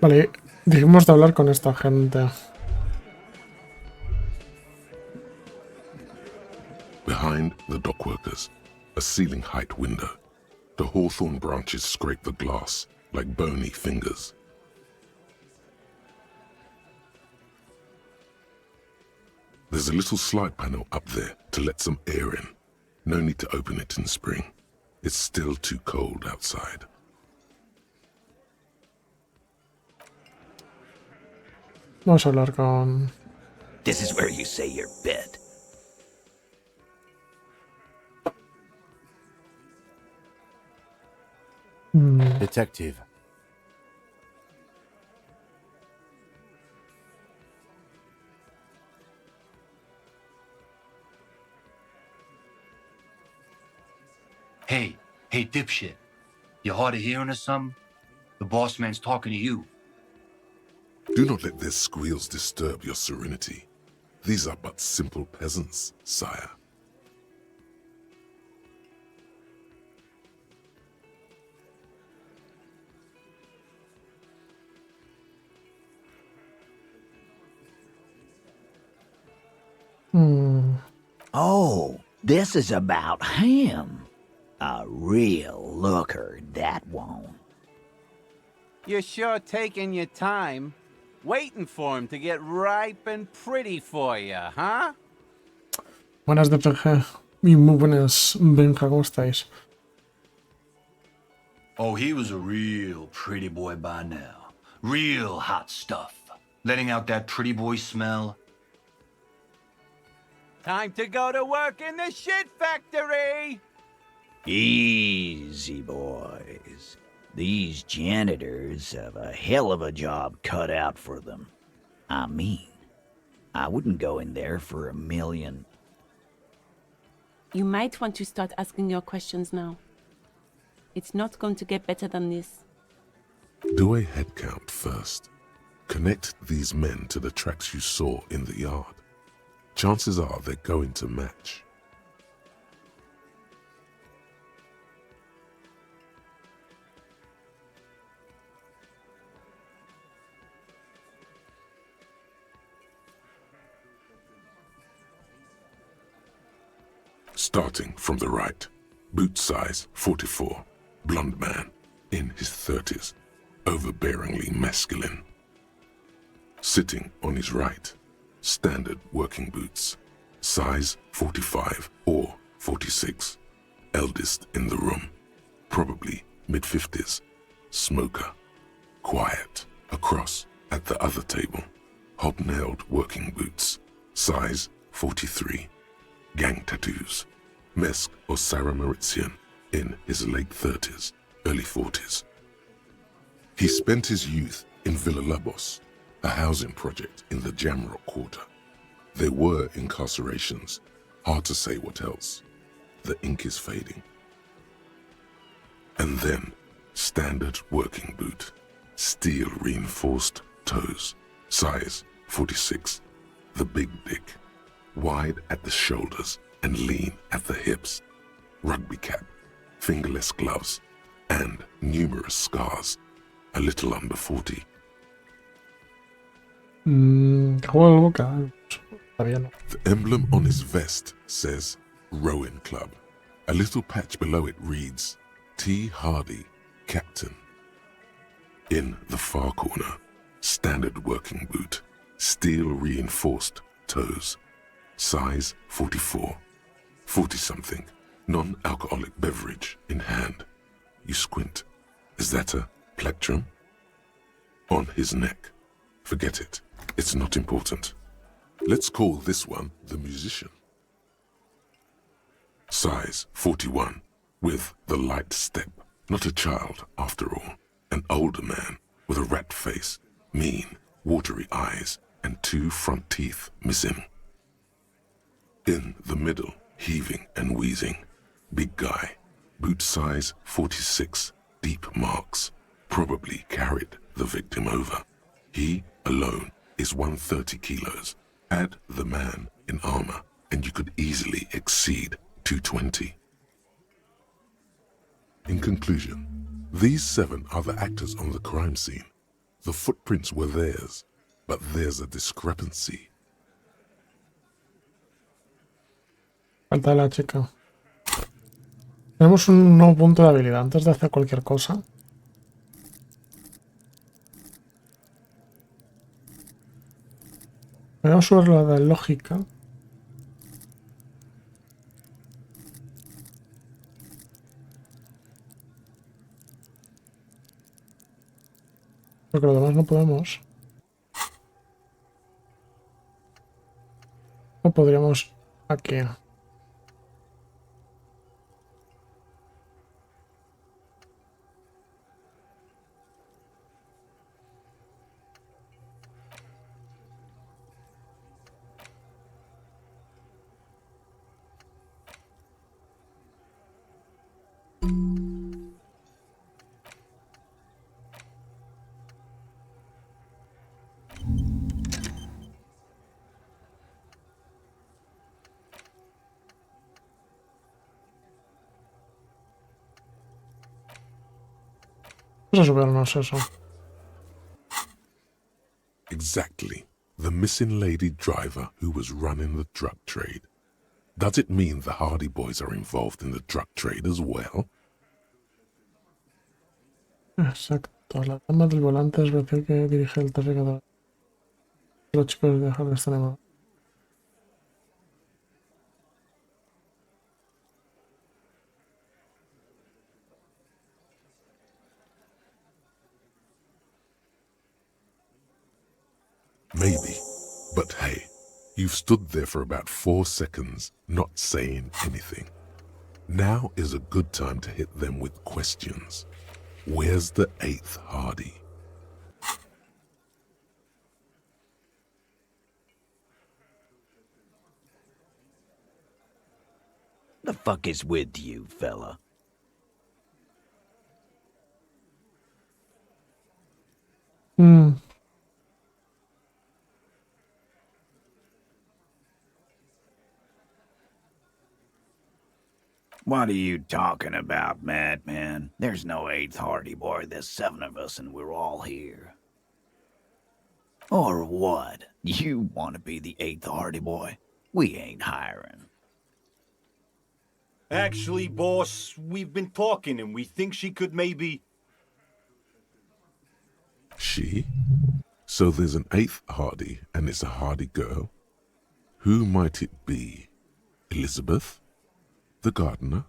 Vale, dijimos de hablar con esta gente. Behind the dockworkers, a ceiling-height window. The hawthorn branches scrape the glass like bony fingers. There's a little slide panel up there to let some air in. No need to open it in spring. It's still too cold outside. Vamos a hablar con... This is where you say your bed. Detective. Hey, dipshit. You hard of hearing or something? The boss man's talking to you. Do not let their squeals disturb your serenity. These are but simple peasants, sire. Oh, this is about him. A real looker, that one. You're sure taking your time, waiting for him to get ripe and pretty for you, huh? Buenas DPG. Y muy buenas, Benja, ¿cómo estáis? Oh, he was a real pretty boy by now. Real hot stuff. Letting out that pretty boy smell. Time to go to work in the shit factory! Easy, boys. These janitors have a hell of a job cut out for them. I mean, I wouldn't go in there for $1 million. You might want to start asking your questions now. It's not going to get better than this. Do a head count first. Connect these men to the tracks you saw in the yard. Chances are they're going to match. Starting from the right, boot size 44, blonde man, in his 30s, overbearingly masculine. Sitting on his right, standard working boots, size 45 or 46, eldest in the room, probably mid-50s, smoker, quiet, across at the other table, hobnailed working boots, size 43, gang tattoos, Mesk or Sarah Mauritian, in his late 30s, early 40s. He spent his youth in Villa Labos, a housing project in the Jamrock Quarter. There were incarcerations, hard to say what else. The ink is fading. And then, standard working boot, steel reinforced toes, size 46, the big dick, wide at the shoulders and lean at the hips, rugby cap, fingerless gloves, and numerous scars, a little under 40. Juego de boca. Está bien. The emblem on his vest says Rowing Club. A little patch below it reads T. Hardy, Captain. In the far corner, standard working boot, steel reinforced toes, size 44, 40-something, non-alcoholic beverage in hand. You squint. Is that a plectrum? On his neck. Forget it. It's not important. Let's call this one the musician. Size 41, with the light step. Not a child, after all. An older man with a rat face, mean, watery eyes, and 2 front teeth missing. In the middle, heaving and wheezing, big guy, boot size 46, deep marks, probably carried the victim over. He, alone, is 130 kilos. Add the man in armor, and you could easily exceed 220. In conclusion, these 7 are the actors on the crime scene. The footprints were theirs, but there's a discrepancy. Falta de la chica. Tenemos un nuevo punto de habilidad antes de hacer cualquier cosa. Vamos a subir la de lógica. Porque lo demás no podemos. No podríamos aquí. Vamos a subirnos eso. Exactly. The missing lady driver who was running the drug trade. Does it mean the Hardy Boys are involved in the drug trade as well? Exacto. La dama del volante es decir que dirige el tráfico. Los chicos de Hardy están en... Maybe. But hey, you've stood there for about 4 seconds, not saying anything. Now is a good time to hit them with questions. Where's the 8th Hardy? The fuck is with you, fella? What are you talking about, madman? There's no 8th Hardy Boy. There's 7 of us and we're all here. Or what? You want to be the 8th Hardy Boy? We ain't hiring. Actually, boss, we've been talking and we think she could maybe... She? So there's an 8th Hardy, and it's a Hardy girl? Who might it be? Elizabeth? The gardener?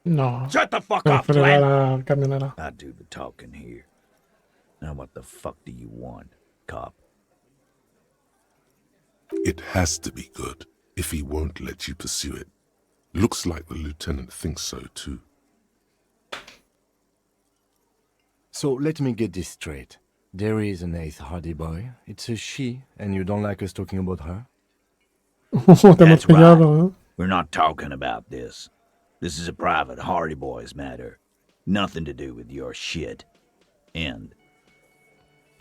No. Shut the fuck Me up, refiero a Glenn! la camionera. I do the talking here. Now what the fuck do you want, cop? It has to be good, if he won't let you pursue it. Looks like the lieutenant thinks so too. So let me get this straight. There is an 8th Hardy Boy. It's a she, and you don't like us talking about her? Te hemos pillado, ¿eh? We're not talking about this. This is a private Hardy Boys matter. Nothing to do with your shit. And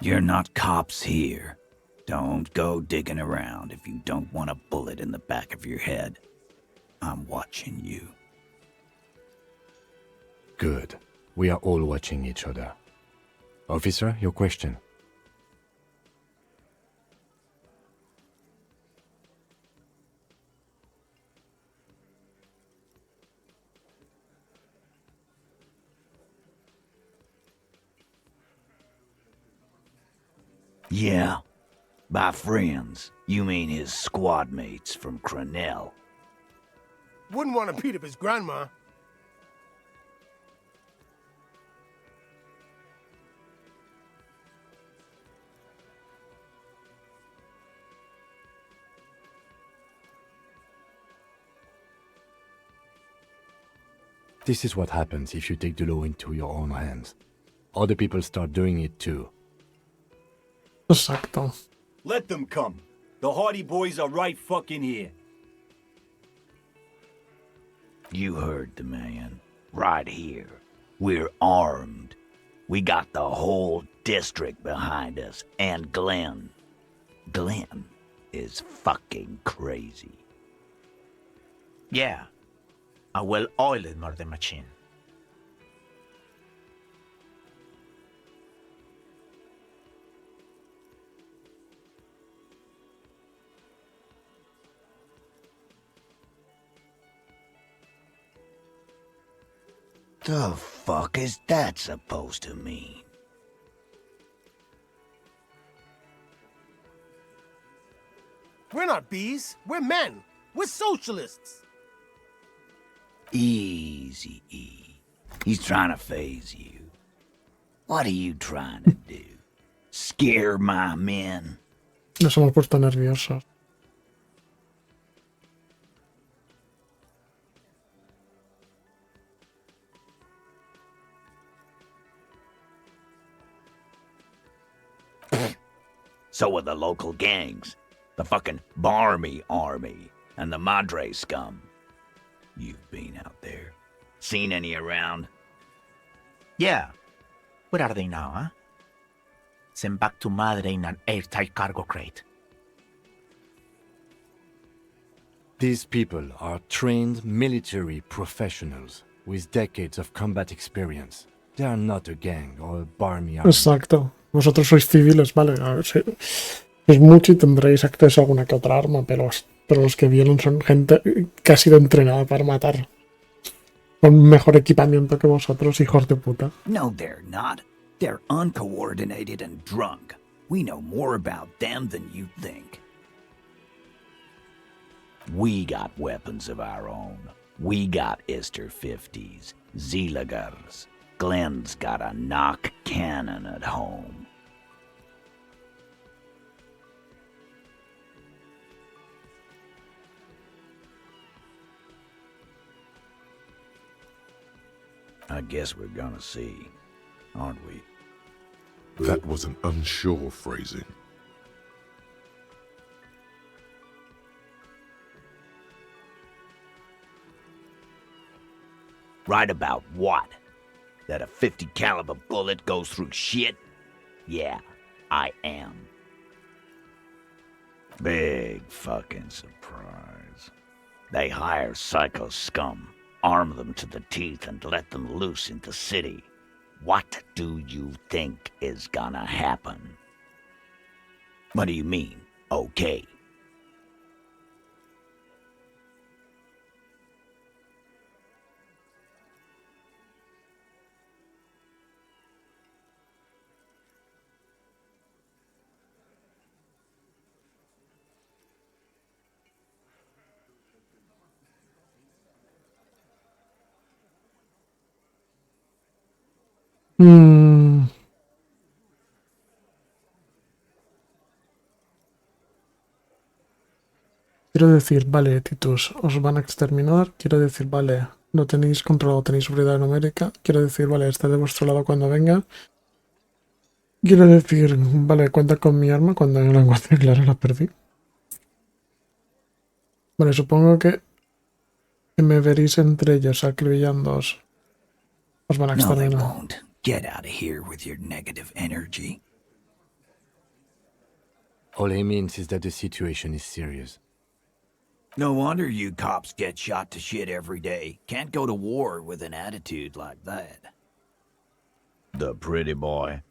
you're not cops here. Don't go digging around if you don't want a bullet in the back of your head. I'm watching you. Good. We are all watching each other. Officer, your question. Yeah. By friends, you mean his squad mates from Crenell. Wouldn't want to beat up his grandma. This is what happens if you take the law into your own hands. Other people start doing it too. Exacto. Let them come. The Hardy Boys are right fucking here. You heard the man. Right here. We're armed. We got the whole district behind us. And Glenn. Glenn is fucking crazy. Yeah. A well-oiled murder machine. The fuck is that supposed to mean? We're not bees. We're men. We're socialists. Easy, E. He's trying to phase you. What are you trying to do? Scare my men? Nos hemos puesto nerviosos. So are the local gangs. The fucking Barmy Army and the Madre scum. You've been out there. Seen any around? Yeah. Where are they now, huh? Sent back to Madre in an airtight cargo crate. These people are trained military professionals with decades of combat experience. They are not a gang or a barmy army. Exacto. Vosotros sois civiles, vale. A ver, sois mucho y tendréis acceso a alguna que otra arma, pero los que vienen son gente que ha sido entrenada para matar. Con mejor equipamiento que vosotros, hijos de puta. No, they're not. They're uncoordinated and drunk. We know more about them than you think. We got weapons of our own. We got Ister 50s, Zeeligers. Glenn's got a knock cannon at home. I guess we're gonna see, aren't we? That was an unsure phrasing. Right about what? That a 50 caliber bullet goes through shit? Yeah, I am. Big fucking surprise. They hire psycho scum, arm them to the teeth, and let them loose in the city. What do you think is gonna happen? What do you mean, okay? Quiero decir, vale, Titus, os van a exterminar. Quiero decir, vale, lo tenéis controlado, tenéis seguridad numérica. Quiero decir, vale, está de vuestro lado cuando venga. Quiero decir, vale, cuenta con mi arma cuando la encuentre, claro, la perdí. Vale, supongo que me veréis entre ellos acribillándoos. Os van a No, they exterminar. won't. Get out of here with your negative energy. All he means is that the situation is serious. No wonder you cops get shot to shit every day. Can't go to war with an attitude like that. The pretty boy.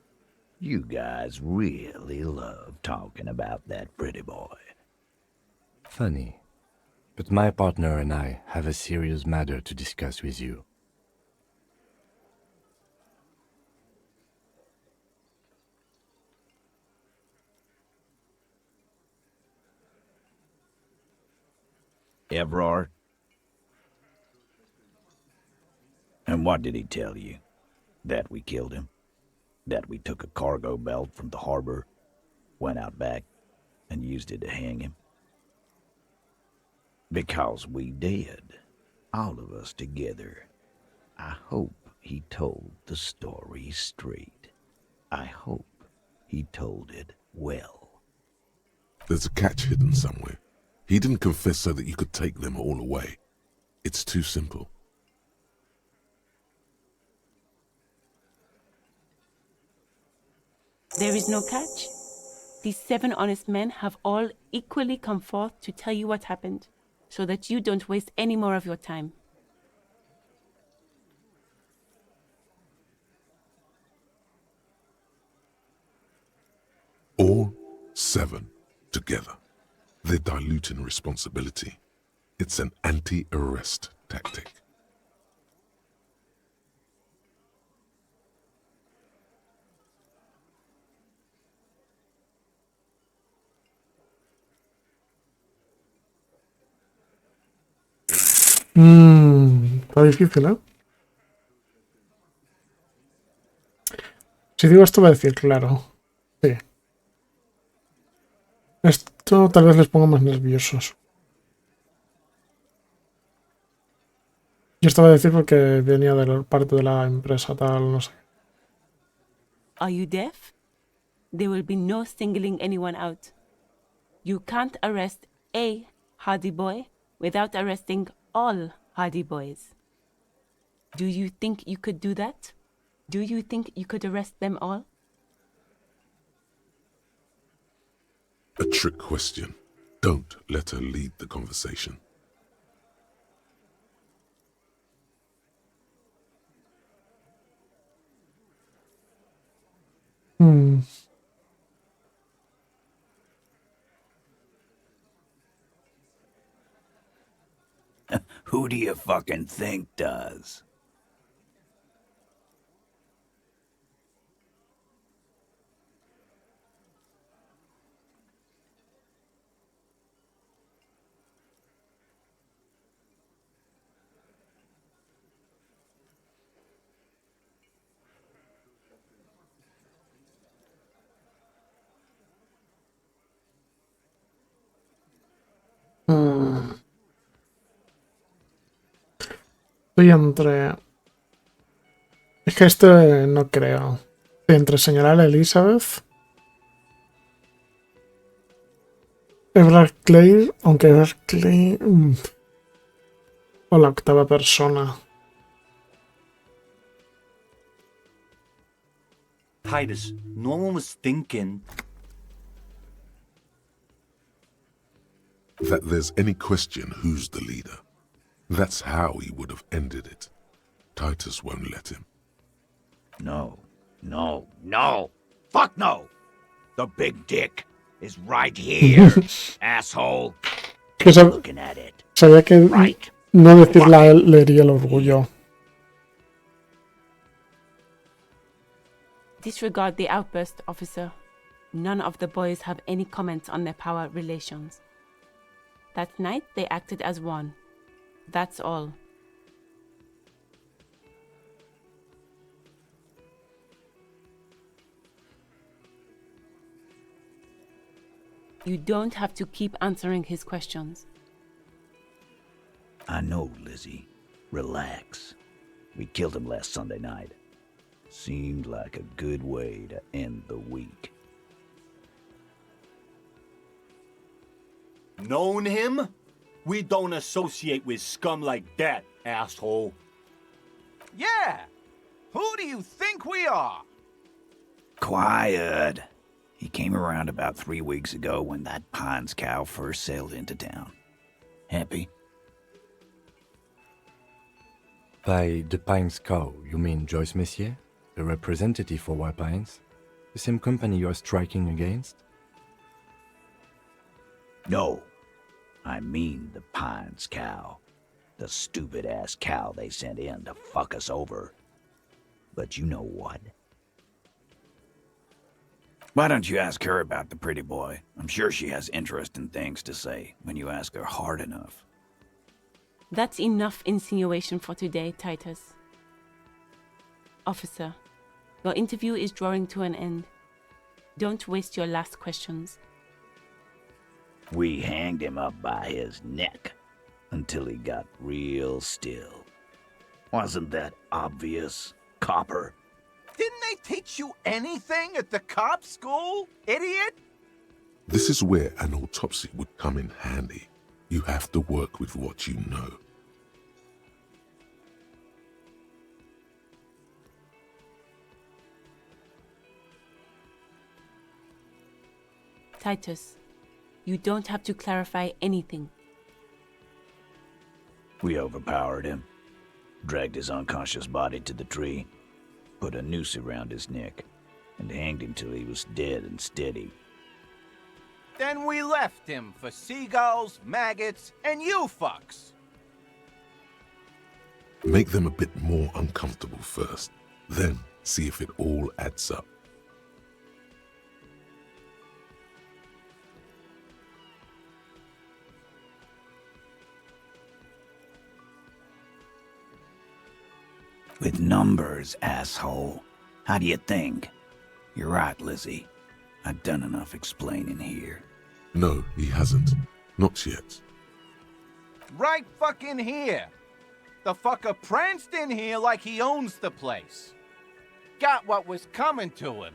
You guys really love talking about that pretty boy. Funny. But my partner and I have a serious matter to discuss with you. Evrard? And what did he tell you? That we killed him? That we took a cargo belt from the harbor, went out back, and used it to hang him? Because we did. All of us together. I hope he told the story straight. I hope he told it well. There's a catch hidden somewhere. He didn't confess so that you could take them all away. It's too simple. There is no catch. These 7 honest men have all equally come forth to tell you what happened, so that you don't waste any more of your time. All 7 together. They're diluting responsibility. It's an anti-arrest tactic. Está difícil, ¿eh? Si digo esto, va a decir claro. Sí. Esto tal vez les ponga más nerviosos. Y esto va a decir porque venía de la parte de la empresa, tal, no sé. Are you deaf? There will be no singling anyone out. You can't arrest a Hardy Boy without arresting all Hardy Boys. Do you think you could do that? Do you think you could arrest them all? A trick question. Don't let her lead the conversation. Who do you fucking think does? Estoy entre... Es que este no creo. Estoy entre señalar a Elizabeth, Everard Clay, aunque Everard Clay... o la octava persona. Titus, no one was thinking. That there's any question who's the leader. That's how he would have ended it. Titus won't let him. No, no, no. Fuck no. The big dick is right here, asshole. Que Looking at it. sabía que Right. no decirla a él le hería el orgullo. Disregard the outburst, officer. None of the boys have any comments on their power relations. That night, they acted as one. That's all. You don't have to keep answering his questions. I know, Lizzie. Relax. We killed him last Sunday night. Seemed like a good way to end the week. Known him? We don't associate with scum like that, asshole. Yeah! Who do you think we are? Quiet. He came around about 3 weeks ago when that Pines cow first sailed into town. Happy? By the Pines cow, you mean Joyce Messier, the representative for White Pines? The same company you are striking against? No. I mean the Pines cow. The stupid-ass cow they sent in to fuck us over. But you know what? Why don't you ask her about the pretty boy? I'm sure she has interesting things to say when you ask her hard enough. That's enough insinuation for today, Titus. Officer, your interview is drawing to an end. Don't waste your last questions. We hanged him up by his neck until he got real still. Wasn't that obvious, copper? Didn't they teach you anything at the cop school, idiot? This is where an autopsy would come in handy. You have to work with what you know. Titus, you don't have to clarify anything. We overpowered him, dragged his unconscious body to the tree, put a noose around his neck, and hanged him till he was dead and steady. Then we left him for seagulls, maggots, and you fucks. Make them a bit more uncomfortable first, then see if it all adds up. With numbers, asshole. How do you think? You're right, Lizzie. I've done enough explaining here. No, he hasn't. Not yet. Right fucking here. The fucker pranced in here like he owns the place. Got what was coming to him.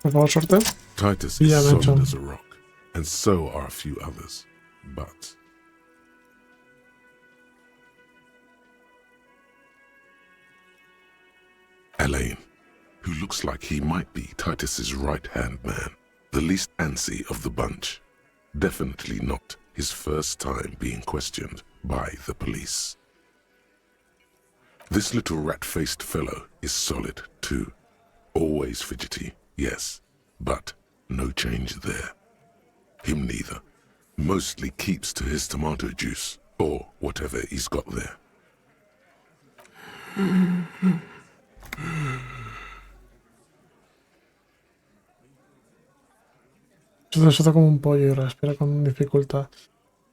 Por favor, suerte. Titus Ya is me he hecho. solid as a rock, and so are a few others. But Elaine, who looks like he might be Titus's right-hand man, the least antsy of the bunch. Definitely not his first time being questioned by the police. This little rat-faced fellow is solid too. Always fidgety, yes, but no change there. Him neither. Mostly keeps to his tomato juice, or whatever he's got there. Se desata como un pollo y respira con dificultad.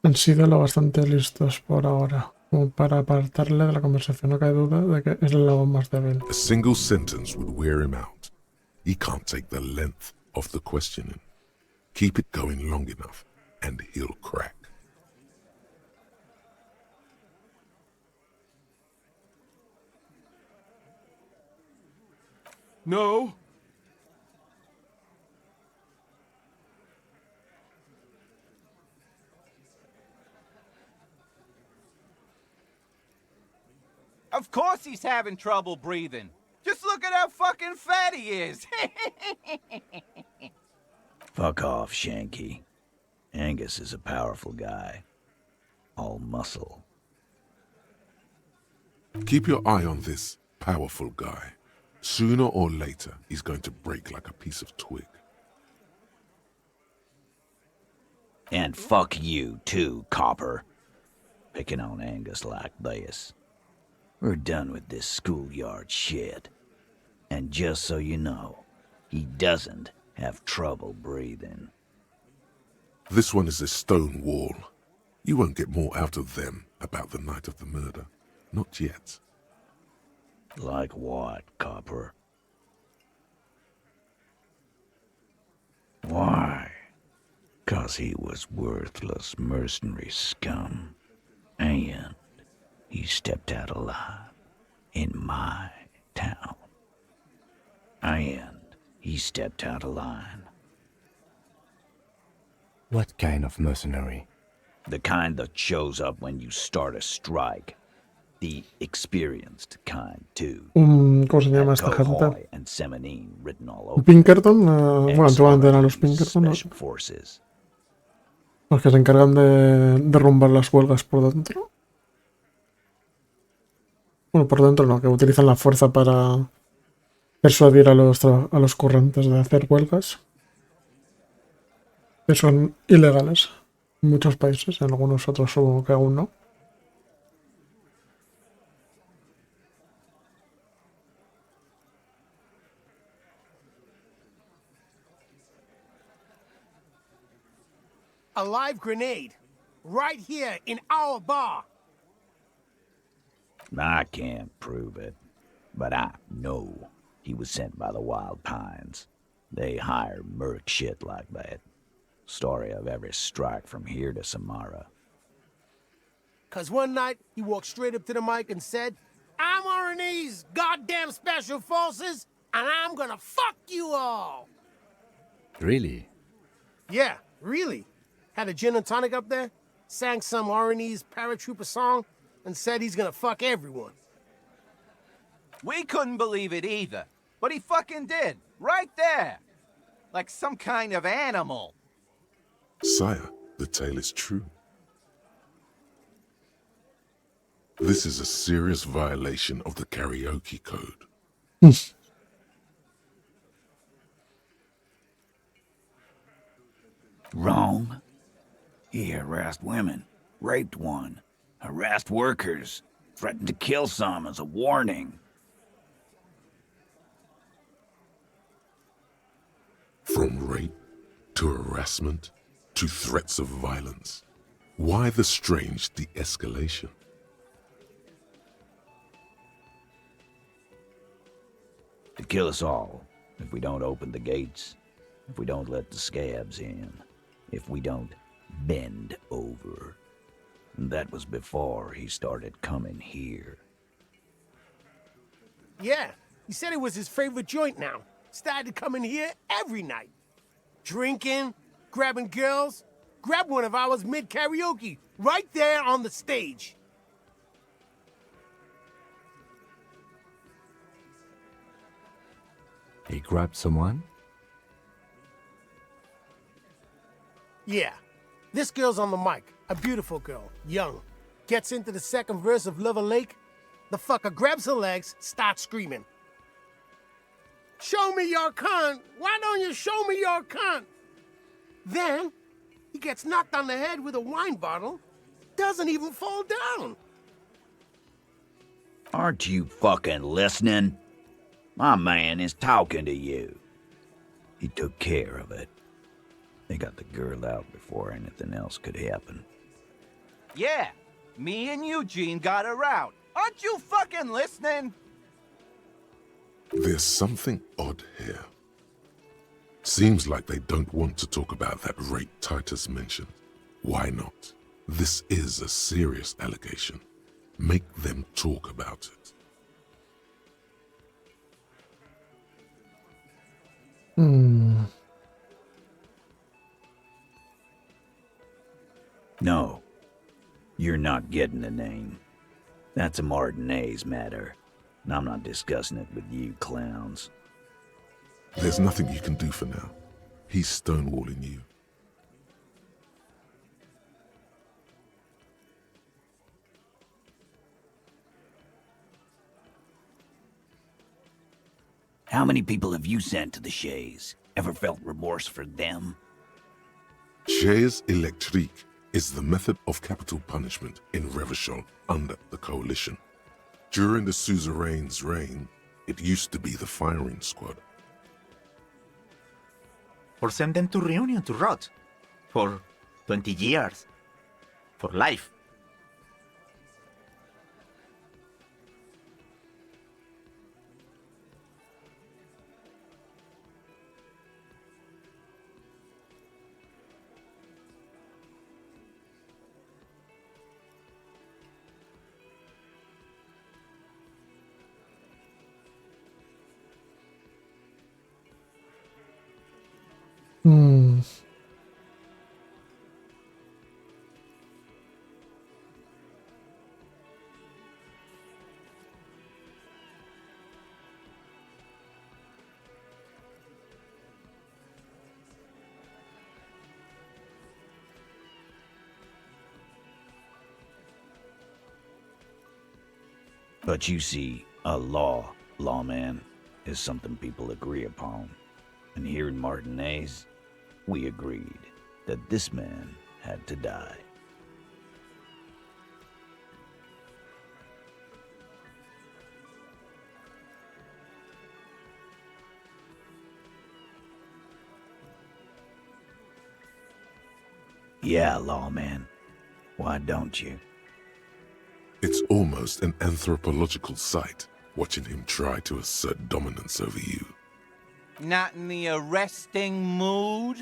Han sido lo bastante listos por ahora, como para apartarle de la conversación. No cabe duda de que es el lado más débil. A single sentence would wear him out. He can't take the length of the questioning. Keep it going long enough, and he'll crack. No. Of course he's having trouble breathing. Just look at how fucking fat he is. Fuck off, Shanky. Angus is a powerful guy. All muscle. Keep your eye on this powerful guy. Sooner or later, he's going to break like a piece of twig. And fuck you, too, Copper. Picking on Angus like this. We're done with this schoolyard shit. And just so you know, he doesn't have trouble breathing. This one is a stone wall. You won't get more out of them about the night of the murder. Not yet. Like what, Copper? Why? 'Cause he was worthless mercenary scum. And he stepped out alive in my town. And he stepped out of line. What kind of mercenary? The kind that shows up when you start a strike. The experienced kind, too. ¿Cómo se llama esta gente? Cohoy and Semenine written all over. Pinkerton. Bueno, antiguamente eran los Pinkerton, ¿no? Special Forces. Los que se encargan de derrumbar las huelgas por dentro. Bueno, por dentro no, que utilizan la fuerza para persuadir a los currantes de hacer huelgas. Que son ilegales en muchos países, en algunos otros supongo que aún no. A live grenade. Right here in our bar. I can't prove it, but I know he was sent by the Wild Pines. They hire merc shit like that. Story of every strike from here to Samara. 'Cause one night, he walked straight up to the mic and said, I'm R&E's goddamn special forces, and I'm gonna fuck you all. Really? Yeah, really. Had a gin and tonic up there, sang some R&E's paratrooper song, and said he's gonna fuck everyone. We couldn't believe it either, but he fucking did. Right there. Like some kind of animal. Sire, the tale is true. This is a serious violation of the karaoke code. Wrong? He harassed women, raped one, harassed workers, threatened to kill some as a warning. From rape to harassment to threats of violence. Why the strange de-escalation? could kill us all if we don't open the gates, if we don't let the scabs in, if we don't bend over. And that was before he started coming here. Yeah, he said it was his favorite joint now. Started coming here every night. Drinking, grabbing girls. Grabbed one of ours mid-karaoke, right there on the stage. He grabbed someone? Yeah. This girl's on the mic. A beautiful girl. Young. Gets into the second verse of Lover Lake. The fucker grabs her legs, starts screaming. Show me your cunt! Why don't you show me your cunt? Then, he gets knocked on the head with a wine bottle. Doesn't even fall down. Aren't you fucking listening? My man is talking to you. He took care of it. They got the girl out before anything else could happen. Yeah, me and Eugene got her out. Aren't you fucking listening? There's something odd here. Seems like they don't want to talk about that rape Titus mentioned. Why not? This is a serious allegation. Make them talk about it. No, you're not getting the name. That's a Martinez matter, and I'm not discussing it with you clowns. There's nothing you can do for now. He's stonewalling you. How many people have you sent to the Shays? Ever felt remorse for them? Chaise électrique is the method of capital punishment in Revachol under the Coalition. During the suzerain's reign, it used to be the firing squad. Or send them to Reunion to rot. For 20 years. For life. But you see, a lawman, is something people agree upon. And here in Martinez, we agreed that this man had to die. Yeah, lawman. Why don't you? It's almost an anthropological sight, watching him try to assert dominance over you. Not in the arresting mood?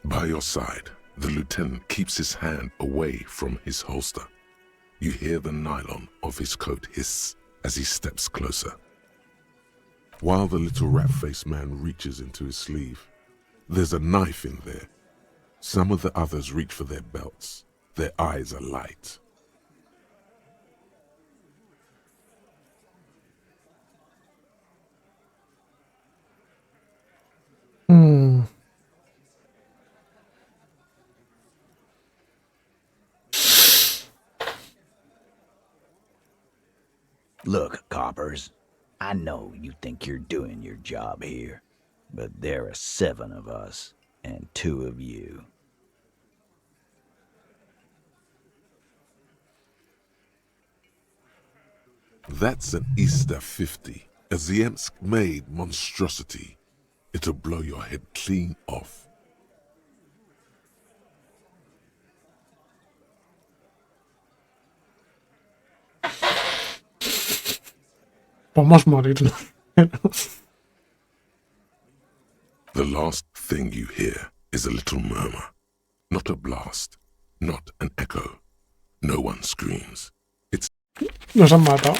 By your side, the lieutenant keeps his hand away from his holster. You hear the nylon of his coat hiss as he steps closer. While the little rat-faced man reaches into his sleeve, there's a knife in there. Some of the others reach for their belts. Their eyes are light. Look, coppers, I know you think you're doing your job here, but there are 7 of us and 2 of you. That's an Easter 50, a Ziemsk-made monstrosity. It'll blow your head clean off. Podemos morirnos. The last thing you hear is a little murmur. Not a blast, not an echo. No one screams. It's Nos han matado.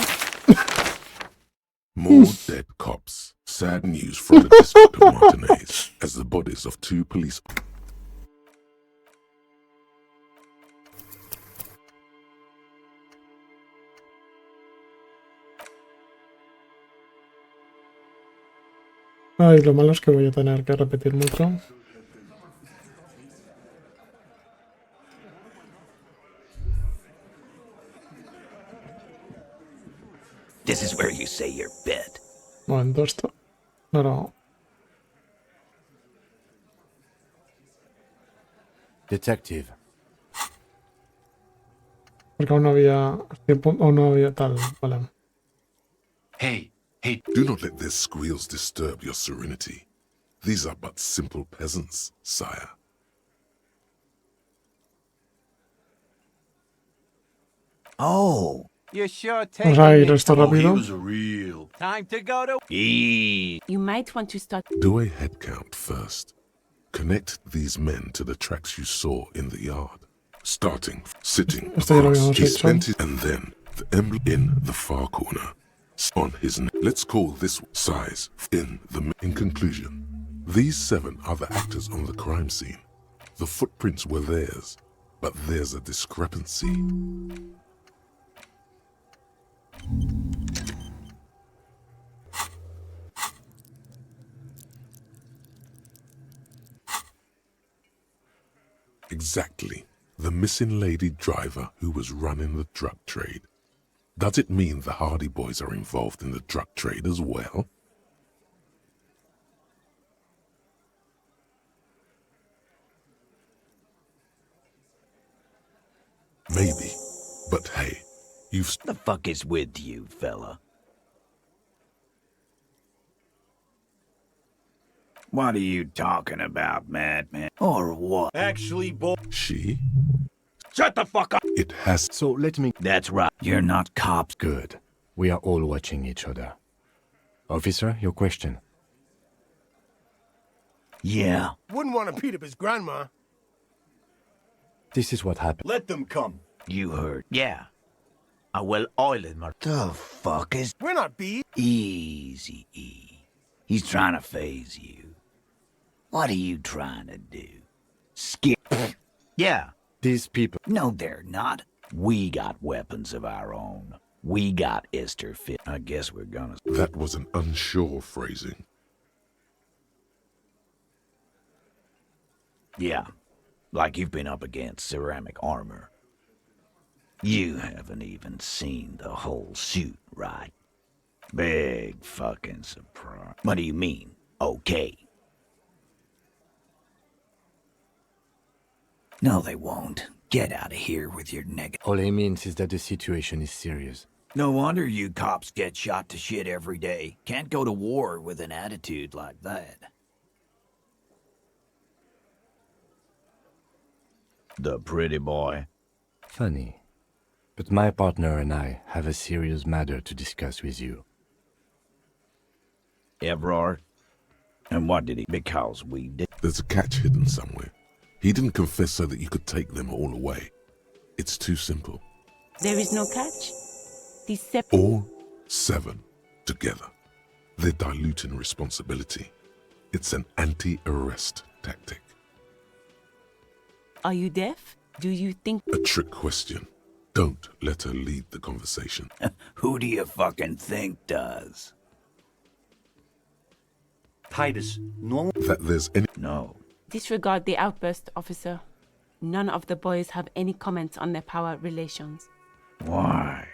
more dead cops. Sad news from the district of Martinez as the bodies of 2 police. Ay, lo malo es que voy a tener que repetir mucho. This is where you say your bit. Momento esto. No. Detective, Porque aún no había tiempo, o no había tal. Vale. Hey, Do not let their squeals disturb your serenity. These are but simple peasants, sire. Oh. You're sure Vamos taking a ir me. esto oh, he rápido. was a real. Time to go to. You might want to start. Do a head count first. Connect these men to the tracks you saw in the yard. Starting, sitting Esto ya lo across habíamos his hecho. venti- and then the emblem in the far corner. On his neck. Let's call this size in conclusion. These 7 are the actors on the crime scene. The footprints were theirs, but there's a discrepancy. Exactly. The missing lady driver who was running the drug trade. Does it mean the Hardy Boys are involved in the drug trade as well? Maybe. But hey, you've... The fuck is with you, fella? What are you talking about, madman? Or what? Actually, boy. She? Shut the fuck up! It has... so let me... That's right. You're not cops. Good. We are all watching each other. Officer, your question. Yeah. Wouldn't want to beat up his grandma. This is what happened. Let them come. You heard. Yeah. I will oil it, Mark. The fuck is... We're not beat. Easy, E. He's trying to phase you. What are you trying to do? Skip? Yeah. These people... No, they're not. We got weapons of our own. We got Esther fit. I guess we're gonna... That was an unsure phrasing. Yeah. Like you've been up against ceramic armor. You haven't even seen the whole suit, right? Big fucking surprise. What do you mean, okay? No, they won't. Get out of here with your neg... All he means is that the situation is serious. No wonder you cops get shot to shit every day. Can't go to war with an attitude like that. The pretty boy. Funny. But my partner and I have a serious matter to discuss with you. Evrard? And what did he... Because we did... There's a catch hidden somewhere. He didn't confess so that you could take them all away. It's too simple. There is no catch. These All 7 together. They're diluting responsibility. It's an anti-arrest tactic. Are you deaf? Do you think... A trick question. Don't let her lead the conversation. Who do you fucking think does? Titus, normal. That there's any... No. Disregard the outburst, officer. None of the boys have any comments on their power relations. Why?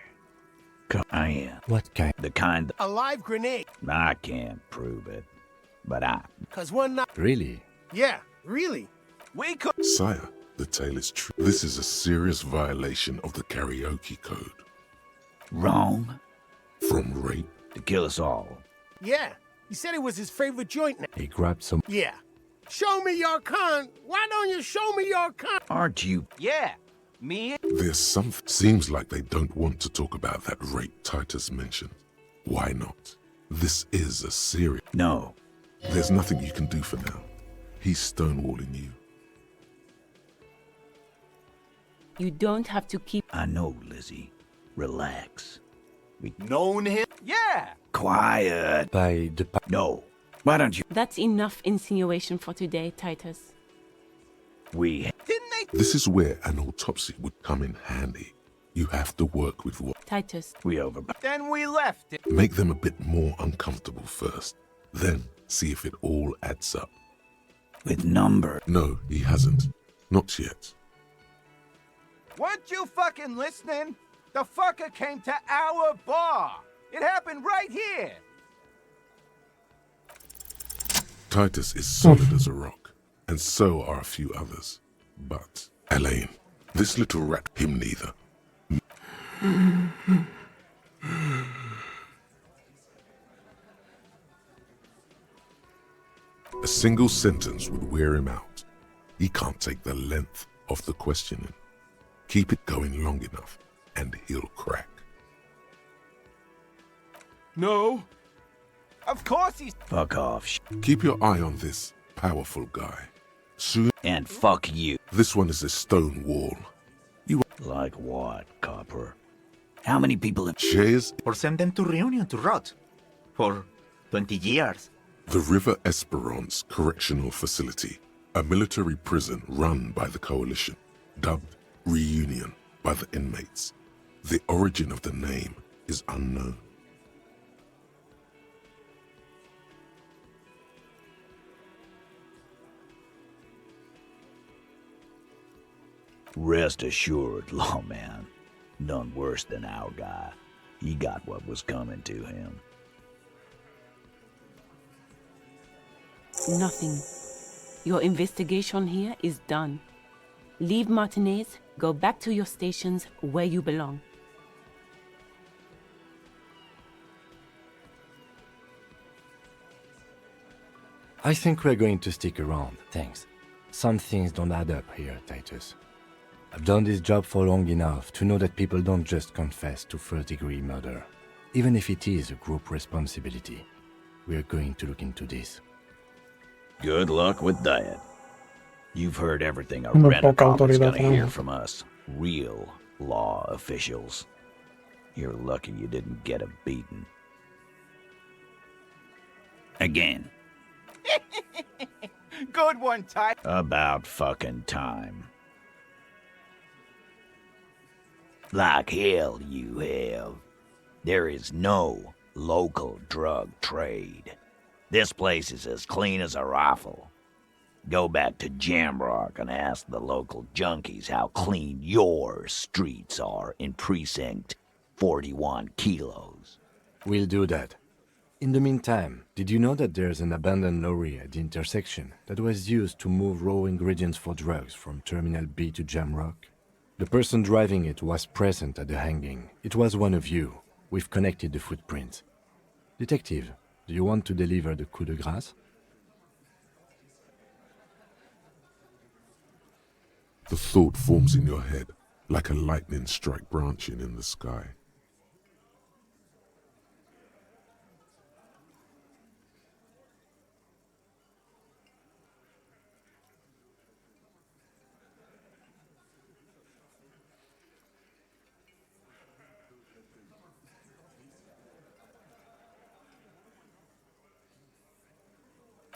I am. What kind? The kind A live grenade. I can't prove it. But I... Cause one night. Really? Yeah, really. We could. Sire, the tale is true. This is a serious violation of the karaoke code. Wrong? From rape... To kill us all. Yeah. He said it was his favorite joint now. He grabbed some... Yeah. Show me your con. Why don't you show me your con? Aren't you... Yeah. Me? There's something... Seems like they don't want to talk about that rape Titus mentioned. Why not? This is a serious... No. There's nothing you can do for now. He's stonewalling you. You don't have to keep... I know, Lizzie. Relax. Known him? Yeah! Quiet. By the... No. Why don't you... That's enough insinuation for today, Titus. We... Didn't they? This is where an autopsy would come in handy. You have to work with what? Titus. We over... Then we left it. Make them a bit more uncomfortable first. Then see if it all adds up. With number. No, he hasn't. Not yet. Weren't you fucking listening? The fucker came to our bar. It happened right here. Titus is solid as a rock, and so are a few others. But, Elaine, this little rat, him neither. A single sentence would wear him out. He can't take the length of the questioning. Keep it going long enough, and he'll crack. No. Of course he's... Fuck off, Keep your eye on this powerful guy. Soon, And fuck you. this one is a stone wall. Like what, copper? How many people have... Shares Or send them to Reunion to rot. For 20 years. the River Esperance Correctional Facility, a military prison run by the Coalition, dubbed Reunion by the inmates. The origin of the name is unknown. Rest assured, lawman. None worse than our guy. He got what was coming to him. Nothing. Your investigation here is done. Leave Martinez, go back to your stations where you belong. I think we're going to stick around, thanks. Some things don't add up here, Titus. I've done this job for long enough to know that people don't just confess to first-degree murder. Even if it is a group responsibility, we're going to look into this. Good luck with that. You've heard everything a Muy rent-a-cop poca is autoridad gonna hear tenemos. from us. Real law officials. You're lucky you didn't get a beating. Again. Good one, Ty. About fucking time. Like hell you have. There is no local drug trade. This place is as clean as a rifle. Go back to Jamrock and ask the local junkies how clean your streets are in Precinct 41 Kilos. We'll do that. In the meantime, did you know that there's an abandoned lorry at the intersection that was used to move raw ingredients for drugs from Terminal B to Jamrock? The person driving it was present at the hanging. It was one of you. We've connected the footprints. Detective, do you want to deliver the coup de grâce? The thought forms in your head like a lightning strike branching in the sky.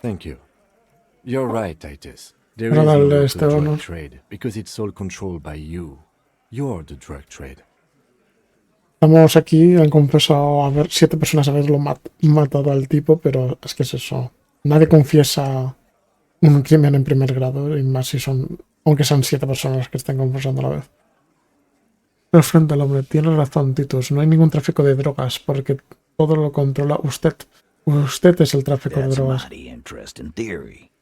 Thank you. You're right, Titus. There is Ahora no dale local este drug honor. trade because it's all controlled by you. You're the drug trade. Estamos aquí, han confesado a ver 7 personas haberlo matado al tipo, pero es que es eso. Nadie confiesa un crimen en primer grado, y más si son, aunque sean 7 personas las que estén confesando a la vez. Pero frente al hombre, tiene razón, Titus, no hay ningún tráfico de drogas, porque todo lo controla usted. Usted es el tráfico de That's a drogas. mighty interesting theory.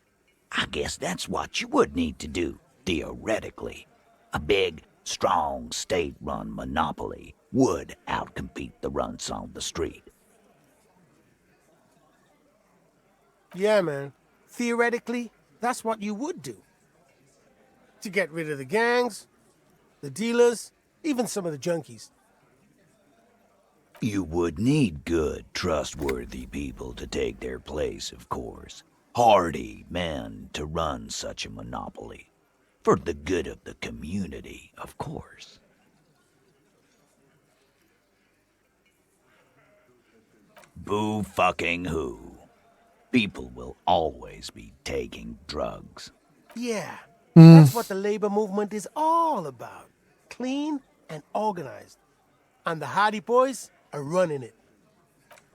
I guess that's what you would need to do, theoretically. A big, strong, state-run monopoly would outcompete the runts on the street. Yeah, man. Theoretically, that's what you would do. To get rid of the gangs, the dealers, even some of the junkies. You would need good, trustworthy people to take their place, of course. Hardy men to run such a monopoly. For the good of the community, of course. Boo fucking who. People will always be taking drugs. Yeah, that's what the labor movement is all about. Clean and organized. And the Hardy Boys are running it.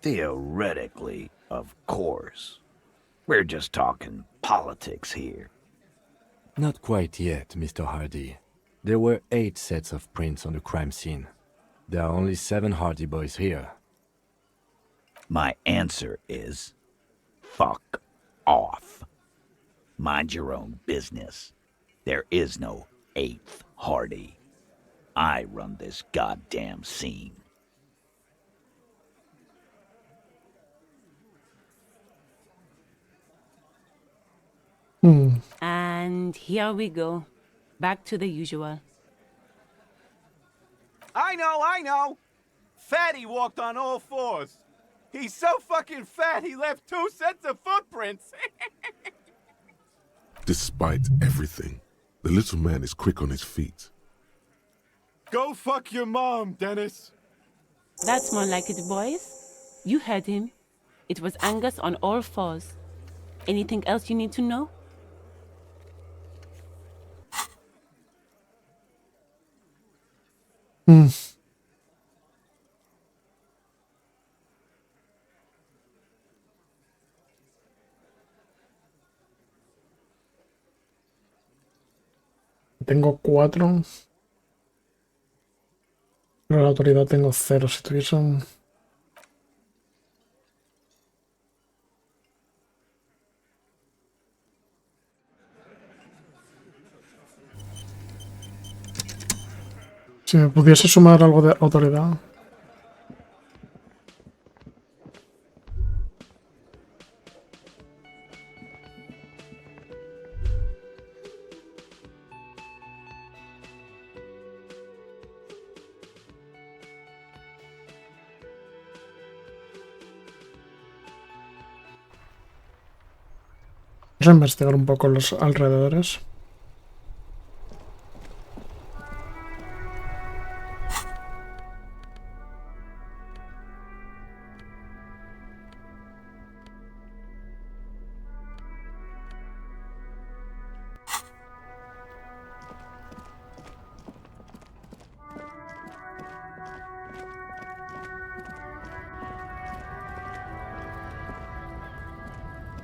Theoretically, of course. We're just talking politics here. Not quite yet, Mr. Hardy. There were 8 sets of prints on the crime scene. There are only 7 Hardy Boys here. My answer is... fuck off. Mind your own business. There is no 8th Hardy. I run this goddamn scene. And here we go. Back to the usual. I know! Fatty walked on all 4s. He's so fucking fat he left 2 sets of footprints. Despite everything, the little man is quick on his feet. Go fuck your mom, Dennis. That's more like it, boys. You heard him. It was Angus on all 4s. Anything else you need to know? Tengo 4. Pero la autoridad tengo 0. Si tuviese un... Si me pudiese sumar algo de autoridad. Vamos a investigar un poco los alrededores.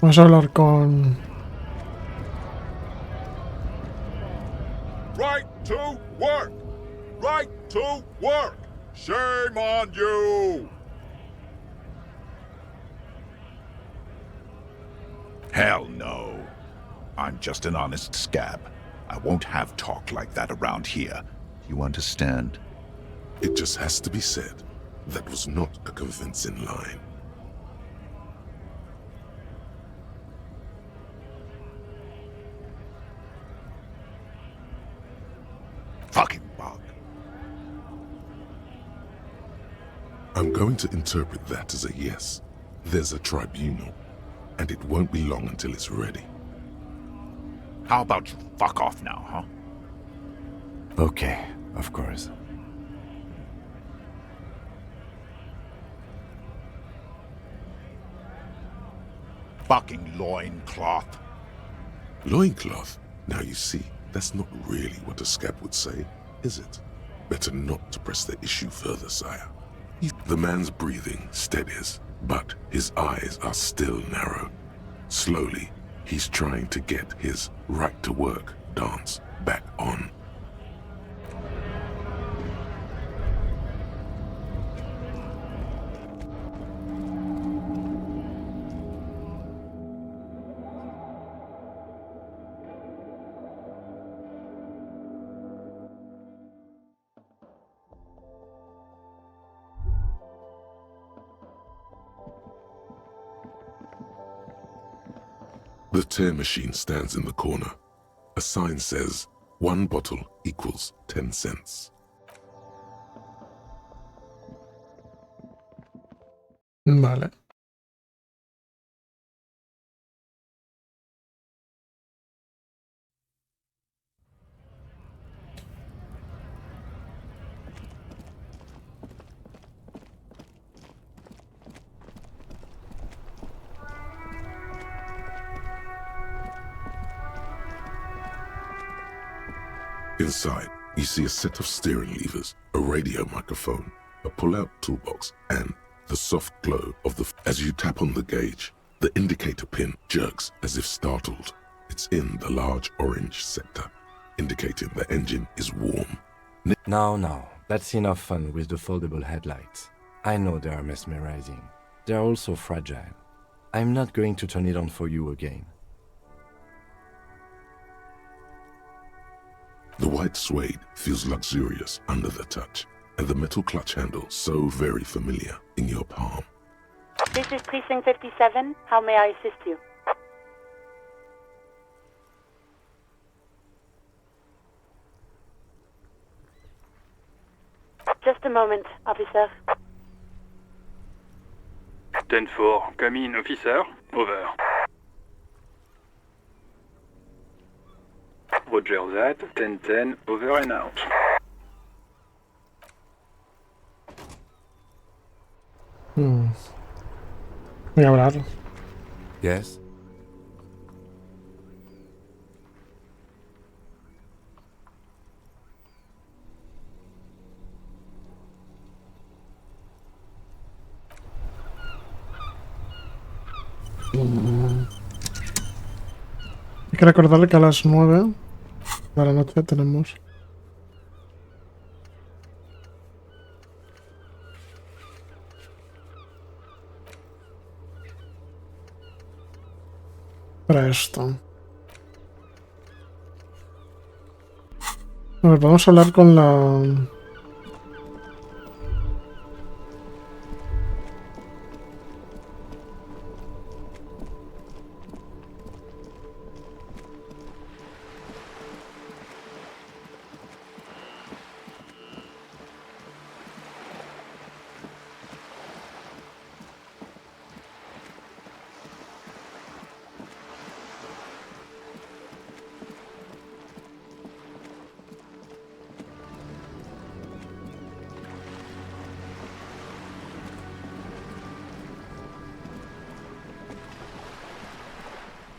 Vamos a hablar con... Right to work! Right to work! Shame on you! Hell no. I'm just an honest scab. I won't have talk like that around here. You understand? It just has to be said. That was not a convincing line. Fucking bug. I'm going to interpret that as a yes. There's a tribunal, and it won't be long until it's ready. How about you fuck off now, huh? Okay, of course. Fucking loincloth. Loincloth? Now you see, that's not really what a scab would say, is it? Better not to press the issue further, sire. The man's breathing steadies, but his eyes are still narrow. Slowly, he's trying to get his right-to-work dance back on. The tear machine stands in the corner. A sign says, 1 bottle equals 10 cents. Vale. Inside, you see a set of steering levers, a radio microphone, a pull-out toolbox, and the soft glow of the... As you tap on the gauge, the indicator pin jerks as if startled. It's in the large orange sector, indicating the engine is warm. Now, that's enough fun with the foldable headlights. I know they are mesmerizing. They are also fragile. I'm not going to turn it on for you again. The white suede feels luxurious under the touch, and the metal clutch handle so very familiar in your palm. This is Precinct 57. How may I assist you? Just a moment, officer. 10-4, come in, officer. Over. Roger that, 10-10, over and out. Voy a hablar. Yes? Hay que recordarle que a las 9 de la noche tenemos... para esto. A ver, vamos a hablar con la...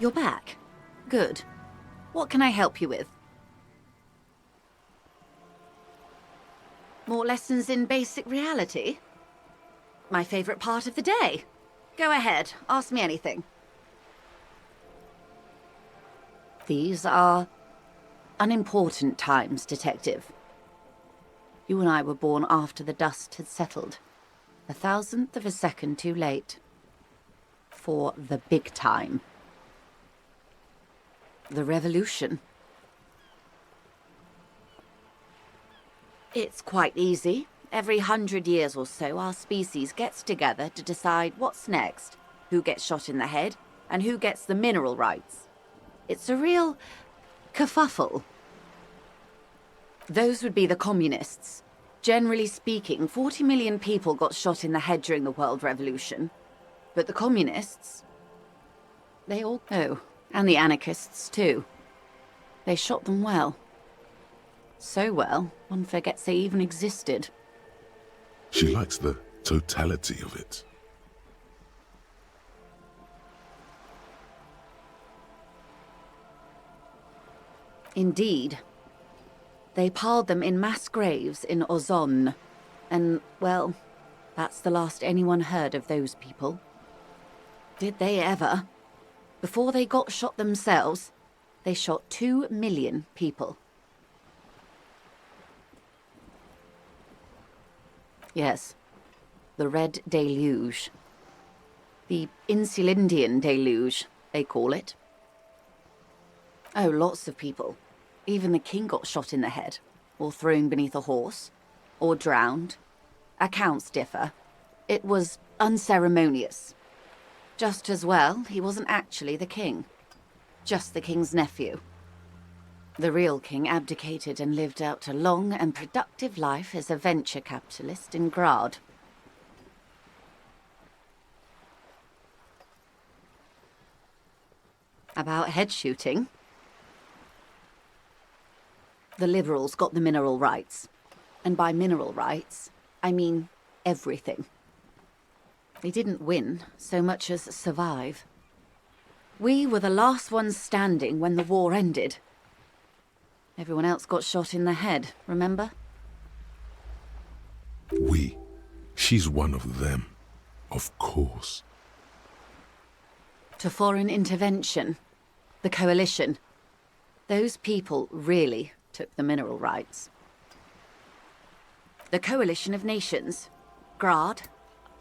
You're back. Good. What can I help you with? More lessons in basic reality? My favorite part of the day. Go ahead, ask me anything. These are unimportant times, Detective. You and I were born after the dust had settled. 1,000th of a second too late. For the big time. The revolution. It's quite easy. Every 100 years or so, our species gets together to decide what's next, who gets shot in the head, and who gets the mineral rights. It's a real kerfuffle. Those would be the communists. Generally speaking, 40 million people got shot in the head during the World Revolution. But the communists, they all know. And the anarchists, too. They shot them well. So well, one forgets they even existed. She likes the totality of it. Indeed. They piled them in mass graves in Ozon. And, well, that's the last anyone heard of those people. Did they ever? Before they got shot themselves, they shot 2 million people. Yes, the Red Deluge. The Insulindian Deluge, they call it. Oh, lots of people. Even the king got shot in the head, or thrown beneath a horse, or drowned. Accounts differ. It was unceremonious. Just as well, he wasn't actually the king. Just the king's nephew. The real king abdicated and lived out a long and productive life as a venture capitalist in Grad. About head shooting? The Liberals got the mineral rights. And by mineral rights, I mean everything. They didn't win so much as survive. We were the last ones standing when the war ended. Everyone else got shot in the head, remember? We. She's one of them. Of course. To foreign intervention. The coalition. Those people really took the mineral rights. The coalition of nations. Grad,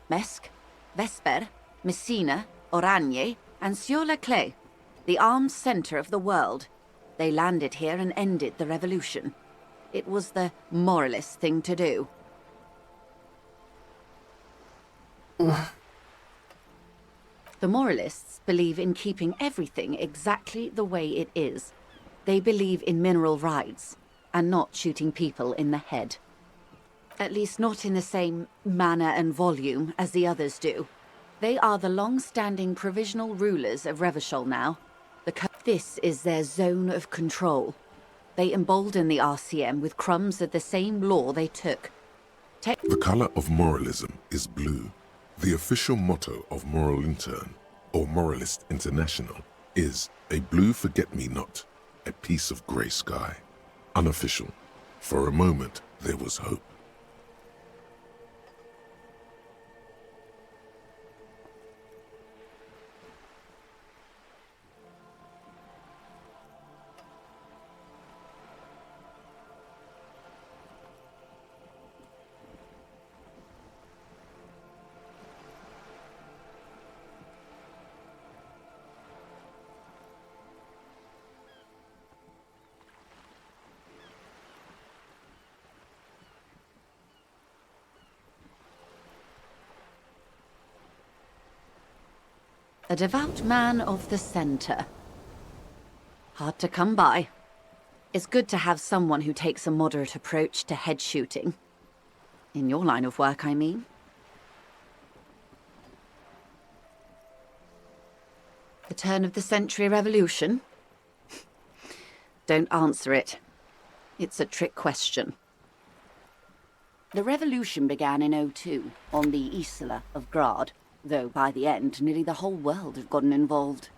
Mesk, Vesper, Messina, Oranje, and Sur-la-Clay, the armed center of the world. They landed here and ended the revolution. It was the moralist thing to do. The moralists believe in keeping everything exactly the way it is. They believe in mineral rights, and not shooting people in the head. At least not in the same manner and volume as the others do. They are the long-standing provisional rulers of Revachol now. This is their zone of control. They embolden the RCM with crumbs of the same law they took. The color of moralism is blue. The official motto of Moral Intern, or Moralist International, is a blue forget-me-not, a piece of grey sky. Unofficial. For a moment, there was hope. A devout man of the center. Hard to come by. It's good to have someone who takes a moderate approach to head shooting. In your line of work, I mean. The turn of the century revolution? Don't answer it. It's a trick question. The revolution began in '02 on the Isla of Grad. Though by the end, nearly the whole world had gotten involved.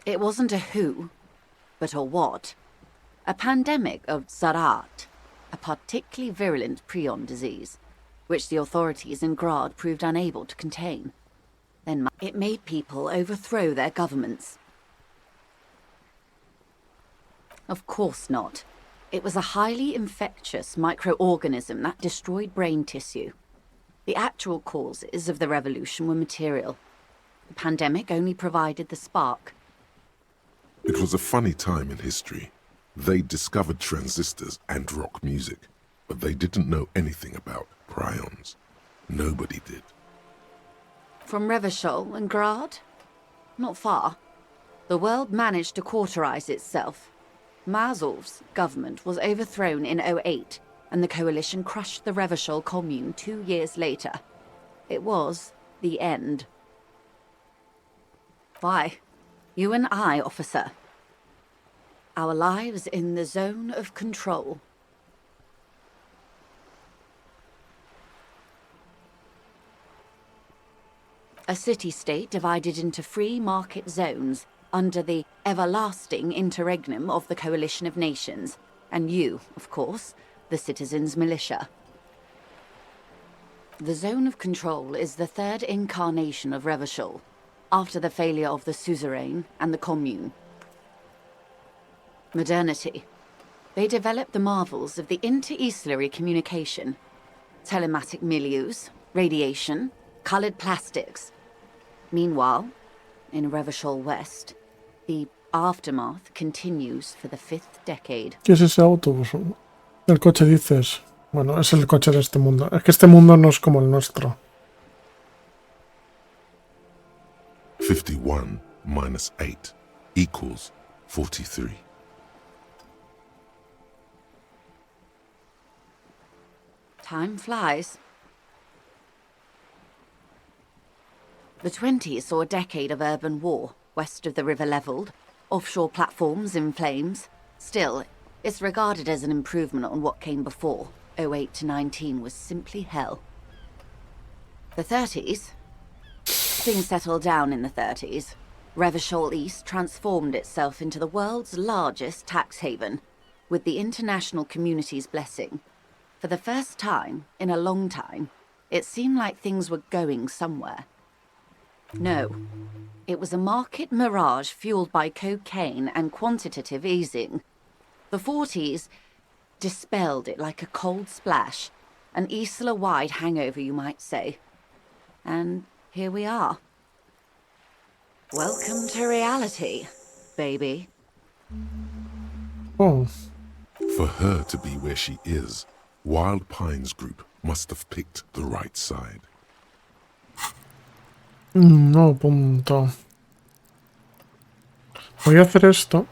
It wasn't a who, but a what. A pandemic of Zarat, a particularly virulent prion disease, which the authorities in Grad proved unable to contain. Then it made people overthrow their governments. Of course not. It was a highly infectious microorganism that destroyed brain tissue. The actual causes of the revolution were material. The pandemic only provided the spark. It was a funny time in history. They discovered transistors and rock music, but they didn't know anything about prions. Nobody did. From Revachol and Grad? Not far. The world managed to cauterize itself. Mazov's government was overthrown in '08, and the coalition crushed the Revachol commune 2 years later. It was the end. Why? You and I, officer. Our lives in the zone of control. A city-state divided into free market zones under the everlasting interregnum of the Coalition of Nations, and you, of course, the citizens' militia. The zone of control is the third incarnation of Revachol, after the failure of the suzerain and the commune. Modernity. They developed the marvels of the inter-estuary communication, telematic milieus, radiation, colored plastics. Meanwhile, in Revachol West, the aftermath continues for the 5th decade. ¿Qué es ese autobús? El coche dices. Bueno, es el coche de este mundo. Es que este mundo no es como el nuestro. 51 minus 8 equals 43. Time flies. The 20s saw a decade of urban war, west of the river leveled, offshore platforms in flames. Still, it's regarded as an improvement on what came before. 08 to 19 was simply hell. The 30s? Things settled down in the 30s. Revachol East transformed itself into the world's largest tax haven, with the international community's blessing. For the first time in a long time, it seemed like things were going somewhere. No, it was a market mirage fueled by cocaine and quantitative easing. The 40s dispelled it like a cold splash, an Isla-wide hangover, you might say. And here we are. Welcome to reality, baby. Oh. For her to be where she is, Wild Pines Group must have picked the right side. No punto. Voy a hacer esto.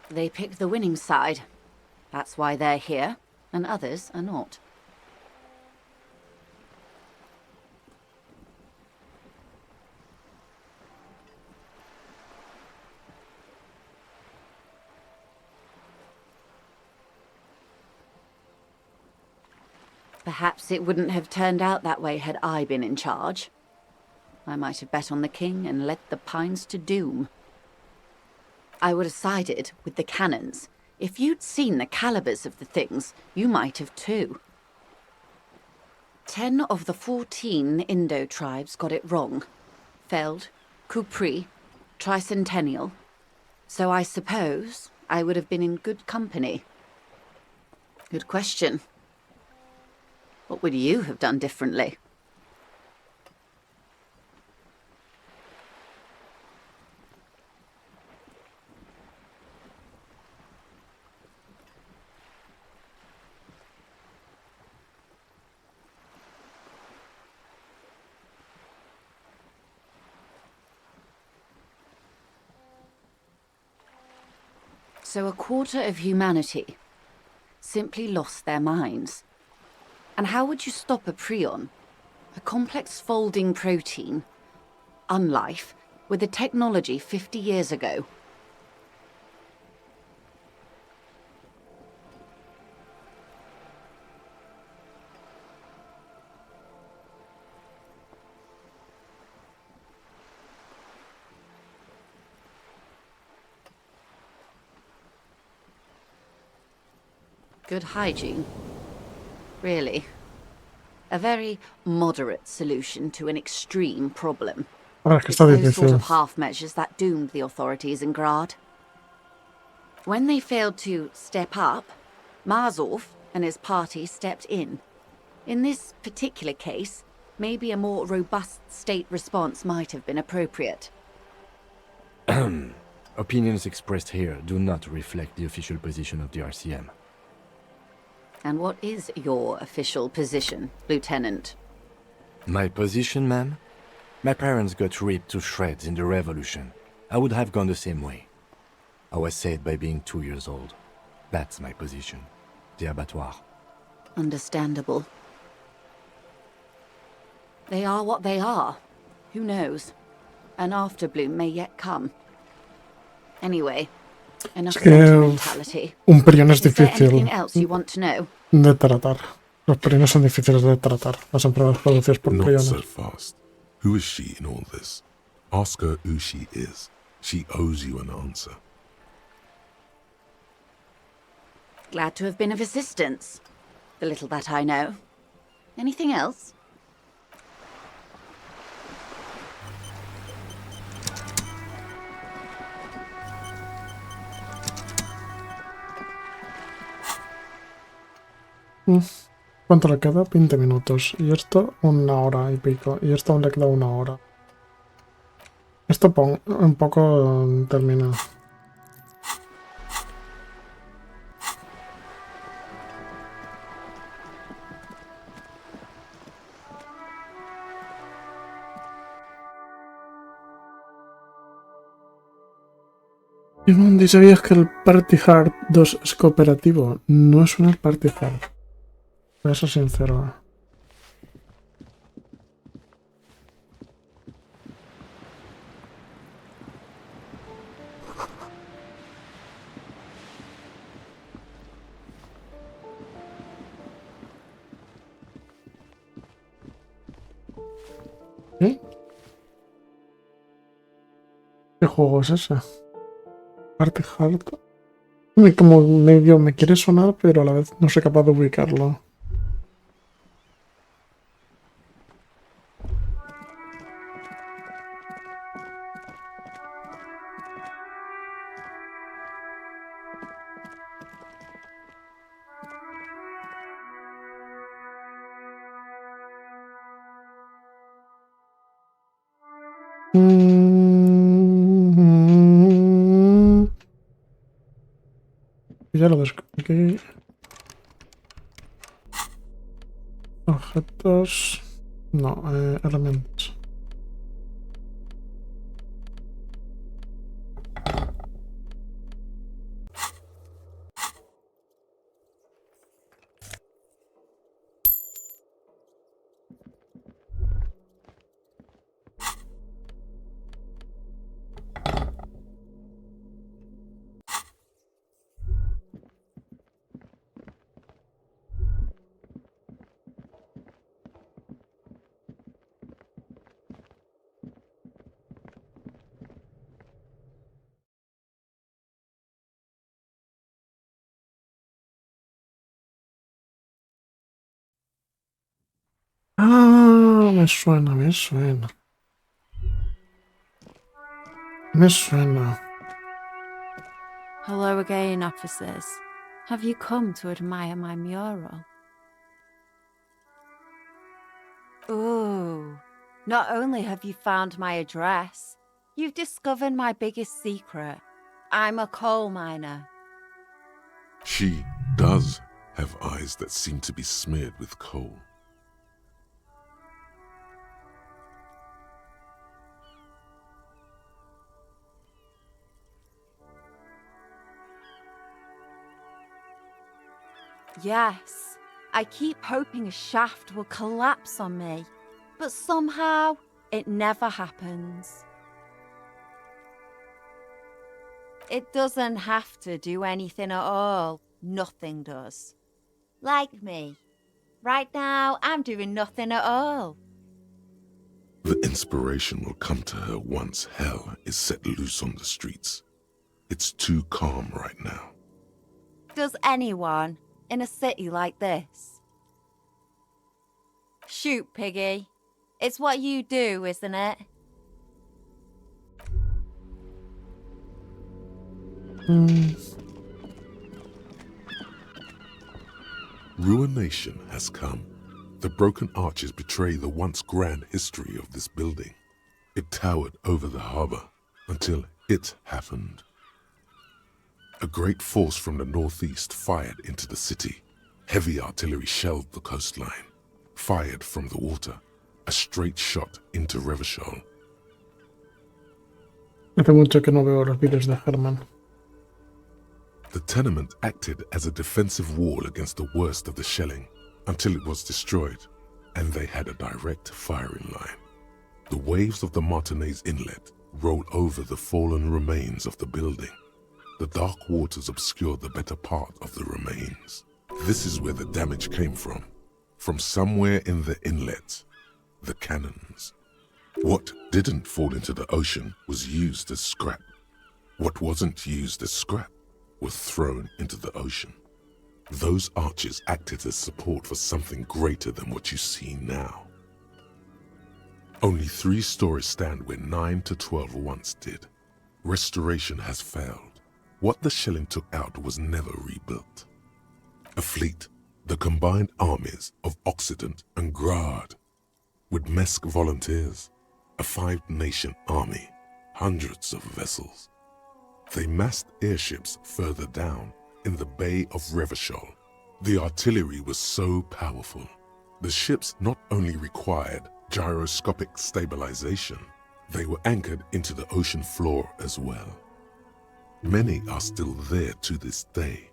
They picked the winning side. That's why they're here, and others are not. Perhaps it wouldn't have turned out that way had I been in charge. I might have bet on the king and led the Pines to doom. I would have sided with the cannons. If you'd seen the calibers of the things, you might have too. 10 of the 14 Indo tribes got it wrong. Feld, Kupri, Tricentennial. So I suppose I would have been in good company. Good question. What would you have done differently? So a quarter of humanity simply lost their minds. And how would you stop a prion? A complex folding protein, unlife, with the technology 50 years ago. Good hygiene. Really. A very moderate solution to an extreme problem. It's those sort of half measures that doomed the authorities in Grad. When they failed to step up, Marzov and his party stepped in. In this particular case, maybe a more robust state response might have been appropriate. Opinions expressed here do not reflect the official position of the RCM. And what is your official position, Lieutenant? My position, ma'am? My parents got ripped to shreds in the revolution. I would have gone the same way. I was saved by being 2 years old. That's my position. The abattoir. Understandable. They are what they are. Who knows? An afterbloom may yet come. Anyway, enough sentimentality. Un prion es Is there difícil anything else you want to know? de tratar. Los priones son difíciles de tratar. Las enfermedades producidas por Not priones. so fast. Who is she in all this? Ask her who she is. She owes you an answer. Glad to have been of assistance. The little that I know. Anything else? ¿Cuánto le queda? 20 minutos. Y esto 1 hora y pico. Y esto aún le queda 1 hora. Esto un poco termina. Y Mundi, ¿sabías que el Party Hard 2 es cooperativo? No suena el Party Hard. Voy a ser sincero. ¿Eh? ¿Qué juego es ese? Party Hard. Como medio me quiere sonar, pero a la vez no soy capaz de ubicarlo. Ya lo descubrí. Objetos. No, elementos. Ah, me suena, me suena. Me suena. Hello again, officers. Have you come to admire my mural? Ooh, not only have you found my address, you've discovered my biggest secret. I'm a coal miner. She does have eyes that seem to be smeared with coal. Yes, I keep hoping a shaft will collapse on me, but somehow it never happens. It doesn't have to do anything at all. Nothing does. Like me. Right now, I'm doing nothing at all. The inspiration will come to her once hell is set loose on the streets. It's too calm right now. Does anyone in a city like this? Shoot, Piggy. It's what you do, isn't it? Ruination has come. The broken arches betray the once grand history of this building. It towered over the harbor until it happened. A great force from the northeast fired into the city. Heavy artillery shelled the coastline. Fired from the water. a straight shot into Revachol. Hace mucho que no veo los vídeos de Herman. The tenement acted as a defensive wall against the worst of the shelling until it was destroyed, and they had a direct firing line. The waves of the Martinez Inlet roll over the fallen remains of the building. The dark waters obscure the better part of the remains. This is where the damage came from. From somewhere in the inlet, the cannons. What didn't fall into the ocean was used as scrap. What wasn't used as scrap was thrown into the ocean. Those arches acted as support for something greater than what you see now. Only 3 stories stand where 9 to 12 once did. Restoration has failed. What the shelling took out was never rebuilt. A fleet, the combined armies of Occident and Grad, with Mesk volunteers, a 5-nation army, hundreds of vessels. They massed airships further down in the Bay of Revachol. The artillery was so powerful. The ships not only required gyroscopic stabilization, they were anchored into the ocean floor as well. Many are still there to this day.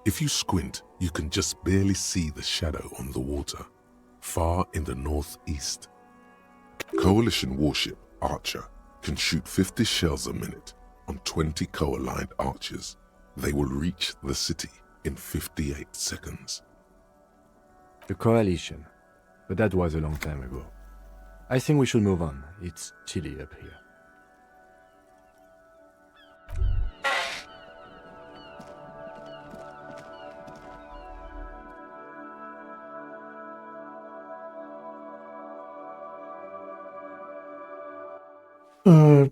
If you squint, you can just barely see the shadow on the water, far in the northeast. Coalition warship Archer can shoot 50 shells a minute on 20 co-aligned archers. They will reach the city in 58 seconds. The Coalition. But that was a long time ago. I think we should move on. It's chilly up here.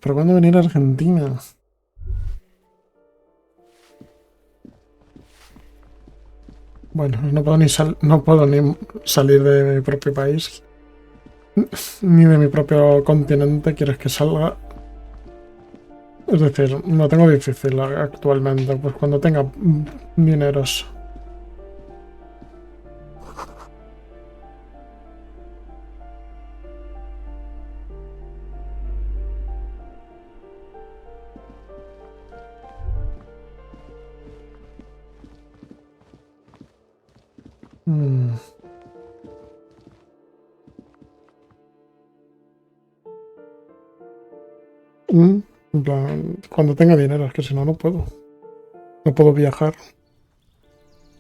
¿Pero cuándo venir a Argentina? Bueno, no puedo ni salir de mi propio país, ni de mi propio continente. ¿Quieres que salga? Es decir, lo tengo difícil actualmente, pues cuando tenga dineros. En plan, cuando tenga dinero, es que si no, no puedo. No puedo viajar.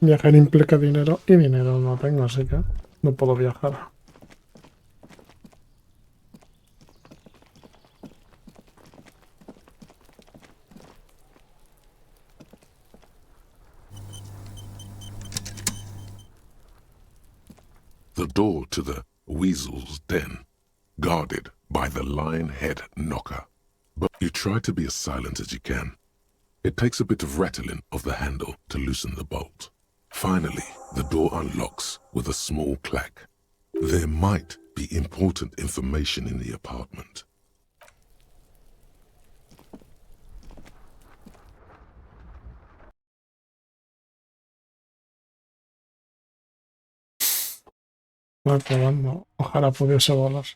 Viajar implica dinero y dinero no tengo, así que no puedo viajar. The door to the Weasel's den, guarded by the lion-head knocker. But you try to be as silent as you can. It takes a bit of rattling of the handle to loosen the bolt. Finally, the door unlocks with a small clack. There might be important information in the apartment. Voy probando. Ojalá pudiese volar.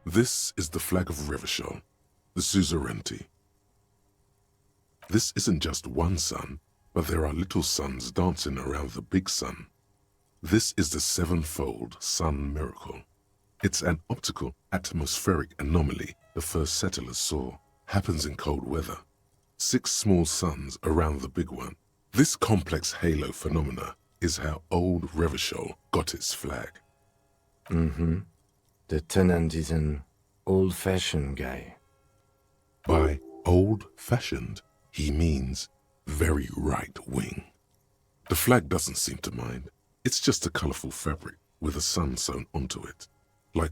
This is the flag of Revachol, the suzerainty. This isn't just one sun, but there are little suns dancing around the big sun. This is the sevenfold sun miracle. It's an optical atmospheric anomaly the first settlers saw. Happens in cold weather. 6 small suns around the big one. This complex halo phenomena is how old Revachol got its flag. Mm-hmm. The tenant is an old-fashioned guy. By old-fashioned, he means very right-wing. The flag doesn't seem to mind. It's just a colorful fabric with a sun sewn onto it. Like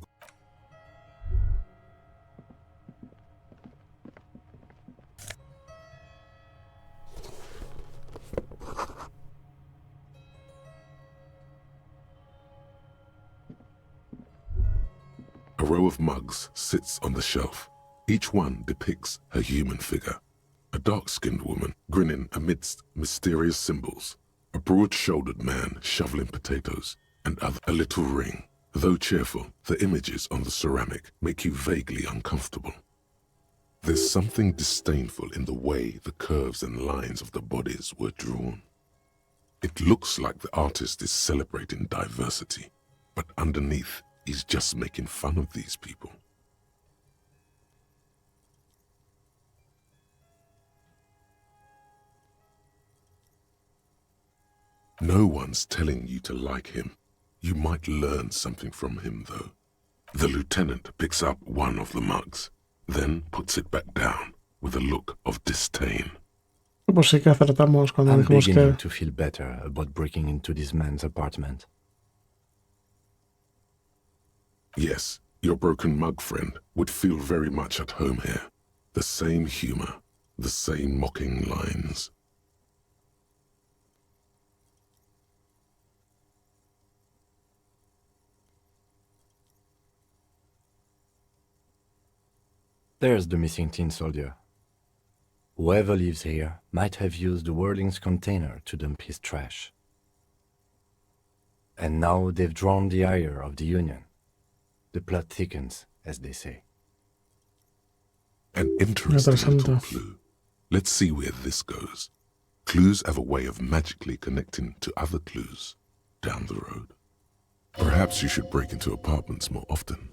A row of mugs sits on the shelf. Each one depicts a human figure. A dark-skinned woman grinning amidst mysterious symbols. A broad-shouldered man shoveling potatoes, and a little ring. Though cheerful, the images on the ceramic make you vaguely uncomfortable. There's something disdainful in the way the curves and lines of the bodies were drawn. It looks like the artist is celebrating diversity, but underneath, he's just making fun of these people. No one's telling you to like him. You might learn something from him, though. The lieutenant picks up one of the mugs, then puts it back down with a look of disdain. Pues sí que acertamos cuando I'm dijimos beginning que... to feel better about breaking into this man's apartment. Yes, your broken mug friend would feel very much at home here. The same humor, the same mocking lines. There's the missing tin soldier. Whoever lives here might have used the Whirling's container to dump his trash. And now they've drawn the ire of the Union. The plot thickens, as they say. An interesting little clue. Let's see where this goes. Clues have a way of magically connecting to other clues down the road. Perhaps you should break into apartments more often.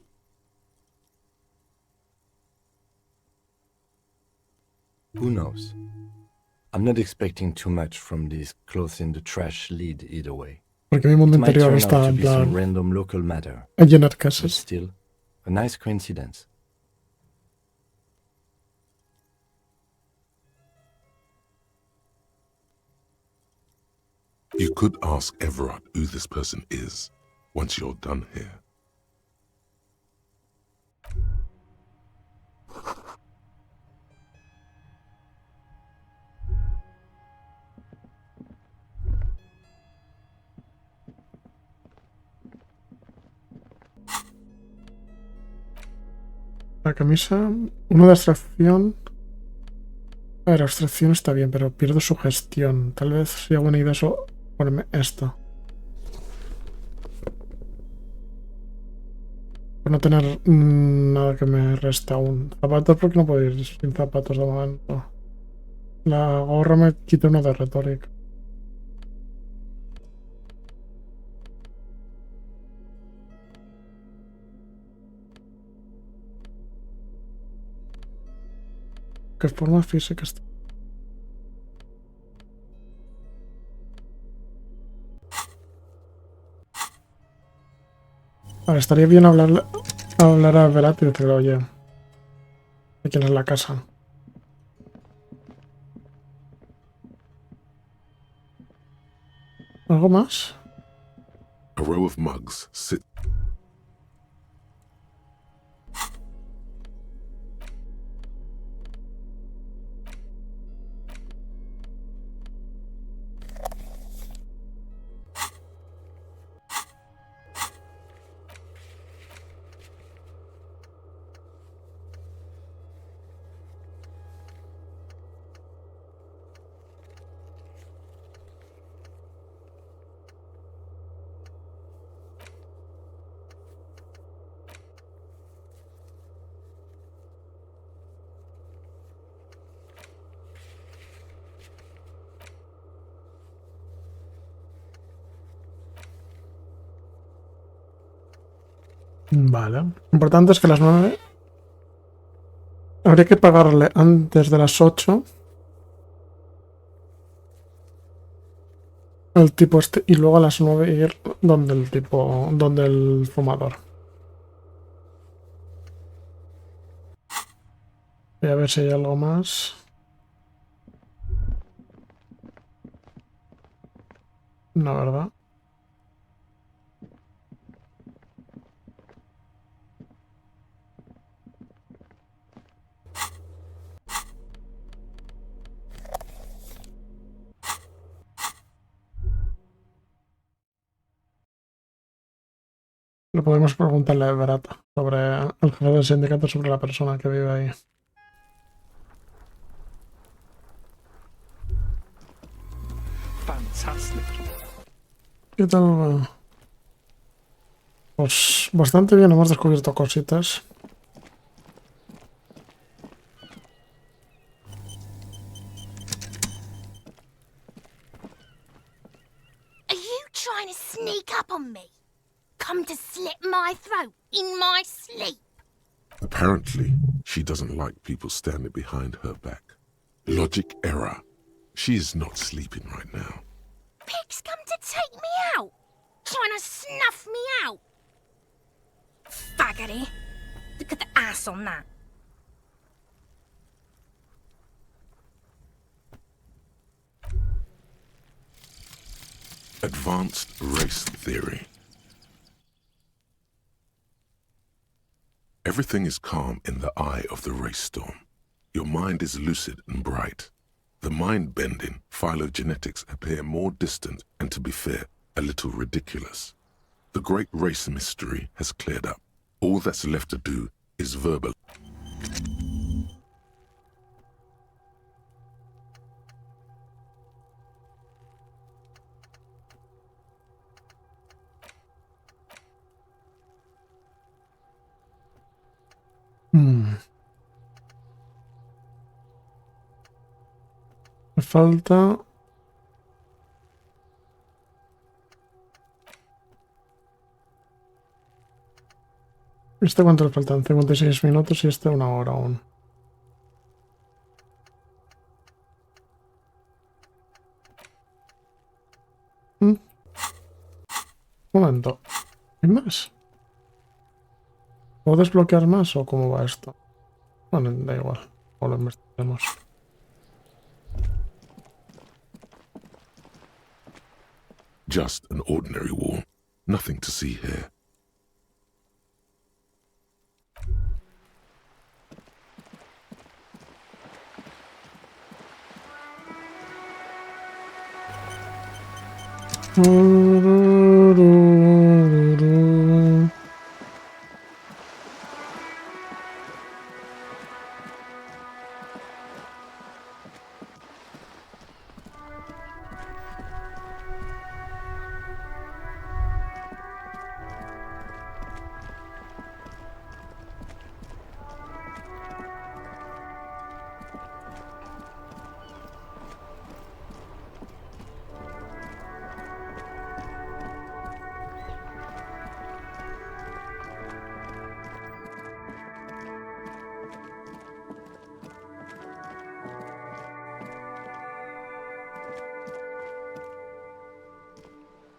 Who knows? I'm not expecting too much from this clothes in the trash lead either way. Porque mi mundo It might interior turn está out to en be some plan random local matter. a llenar But casas. still, a nice coincidence. You could ask Everard who this person is once you're done here. La camisa, uno de abstracción. A ver, abstracción está bien, pero pierdo su gestión. Tal vez sea buena idea eso ponerme esto. Por no tener nada que me resta aún. Zapatos, porque no puedo ir sin zapatos de momento. La gorra me quita uno de retórica. ¿Qué forma física está? Vale, estaría bien hablar a Verat y decirle, oye, ¿de quién es la casa? ¿Algo más? A row of mugs sit. Vale. Lo importante es que a las 9 habría que pagarle antes de las 8 al tipo este y luego a las 9 ir donde el tipo, donde el fumador. Voy a ver si hay algo más. No, ¿verdad? Le podemos preguntarle a Everett sobre el jefe del sindicato, sobre la persona que vive ahí. Fantastic. ¿Qué tal va? Pues bastante bien, hemos descubierto cositas. Are you trying to sneak up on me? Come to slit my throat in my sleep? Apparently, she doesn't like people standing behind her back. Logic error. She is not sleeping right now. Pig's come to take me out? Trying to snuff me out? Faggoty. Look at the ass on that. Advanced race theory. Everything is calm in the eye of the race storm. Your mind is lucid and bright. The mind-bending phylogenetics appear more distant and, to be fair, a little ridiculous. The great race mystery has cleared up. All that's left to do is verbal. Me falta... ¿Este cuánto le faltan? 56 minutos y este 1 hora aún. Un momento. ¿Hay más? ¿Puedo desbloquear más o cómo va esto? Bueno, da igual. O lo investigaremos. Just an ordinary wall. Nothing to see here.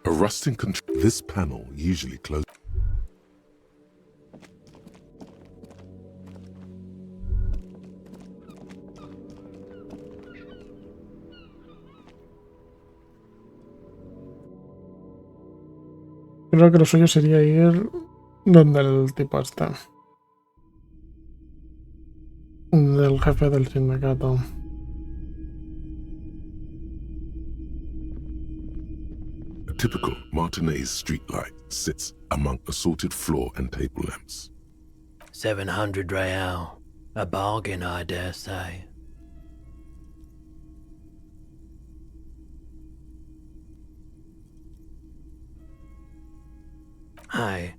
A rusting control. This panel usually closes. Creo que lo suyo sería ir donde el tipo está. Del jefe del sindicato. A typical Martinez streetlight sits among assorted floor and table lamps. 700 real. A bargain, I dare say. Hey,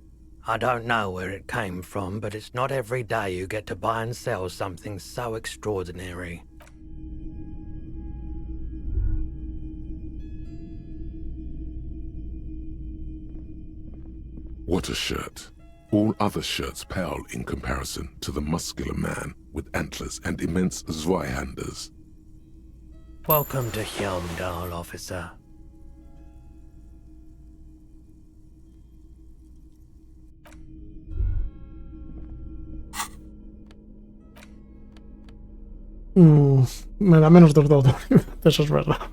I don't know where it came from, but it's not every day you get to buy and sell something so extraordinary. What a shirt. All other shirts pale in comparison to the muscular man with antlers and immense Zweihanders. Welcome to Hjelmdal, officer. Me da menos 2 de autoridad, eso es verdad.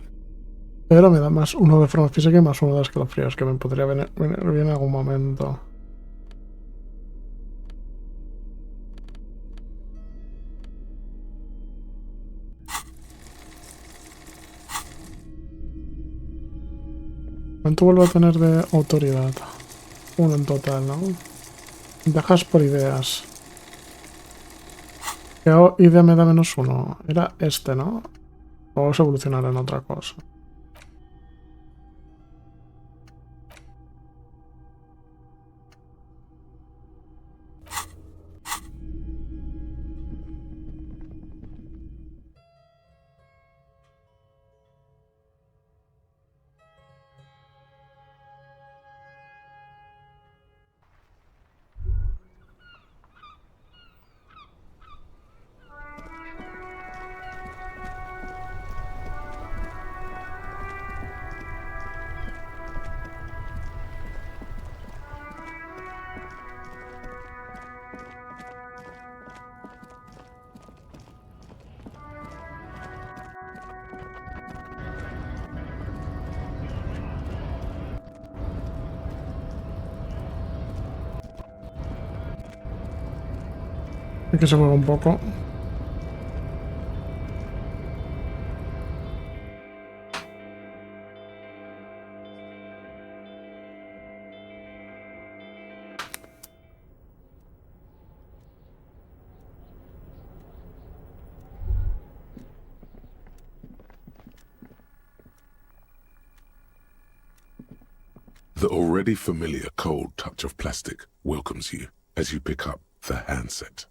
Pero me da más 1 de forma física y más 1 de escalofríos, que me podría venir bien en algún momento. ¿Cuánto vuelvo a tener de autoridad? uno en total, ¿no? Dejas por ideas. ¿Qué idea me da -1? Era este, ¿no? O se evolucionará en otra cosa. Aquí se mueve un poco. The already familiar cold touch of plastic welcomes you as you pick up the handset.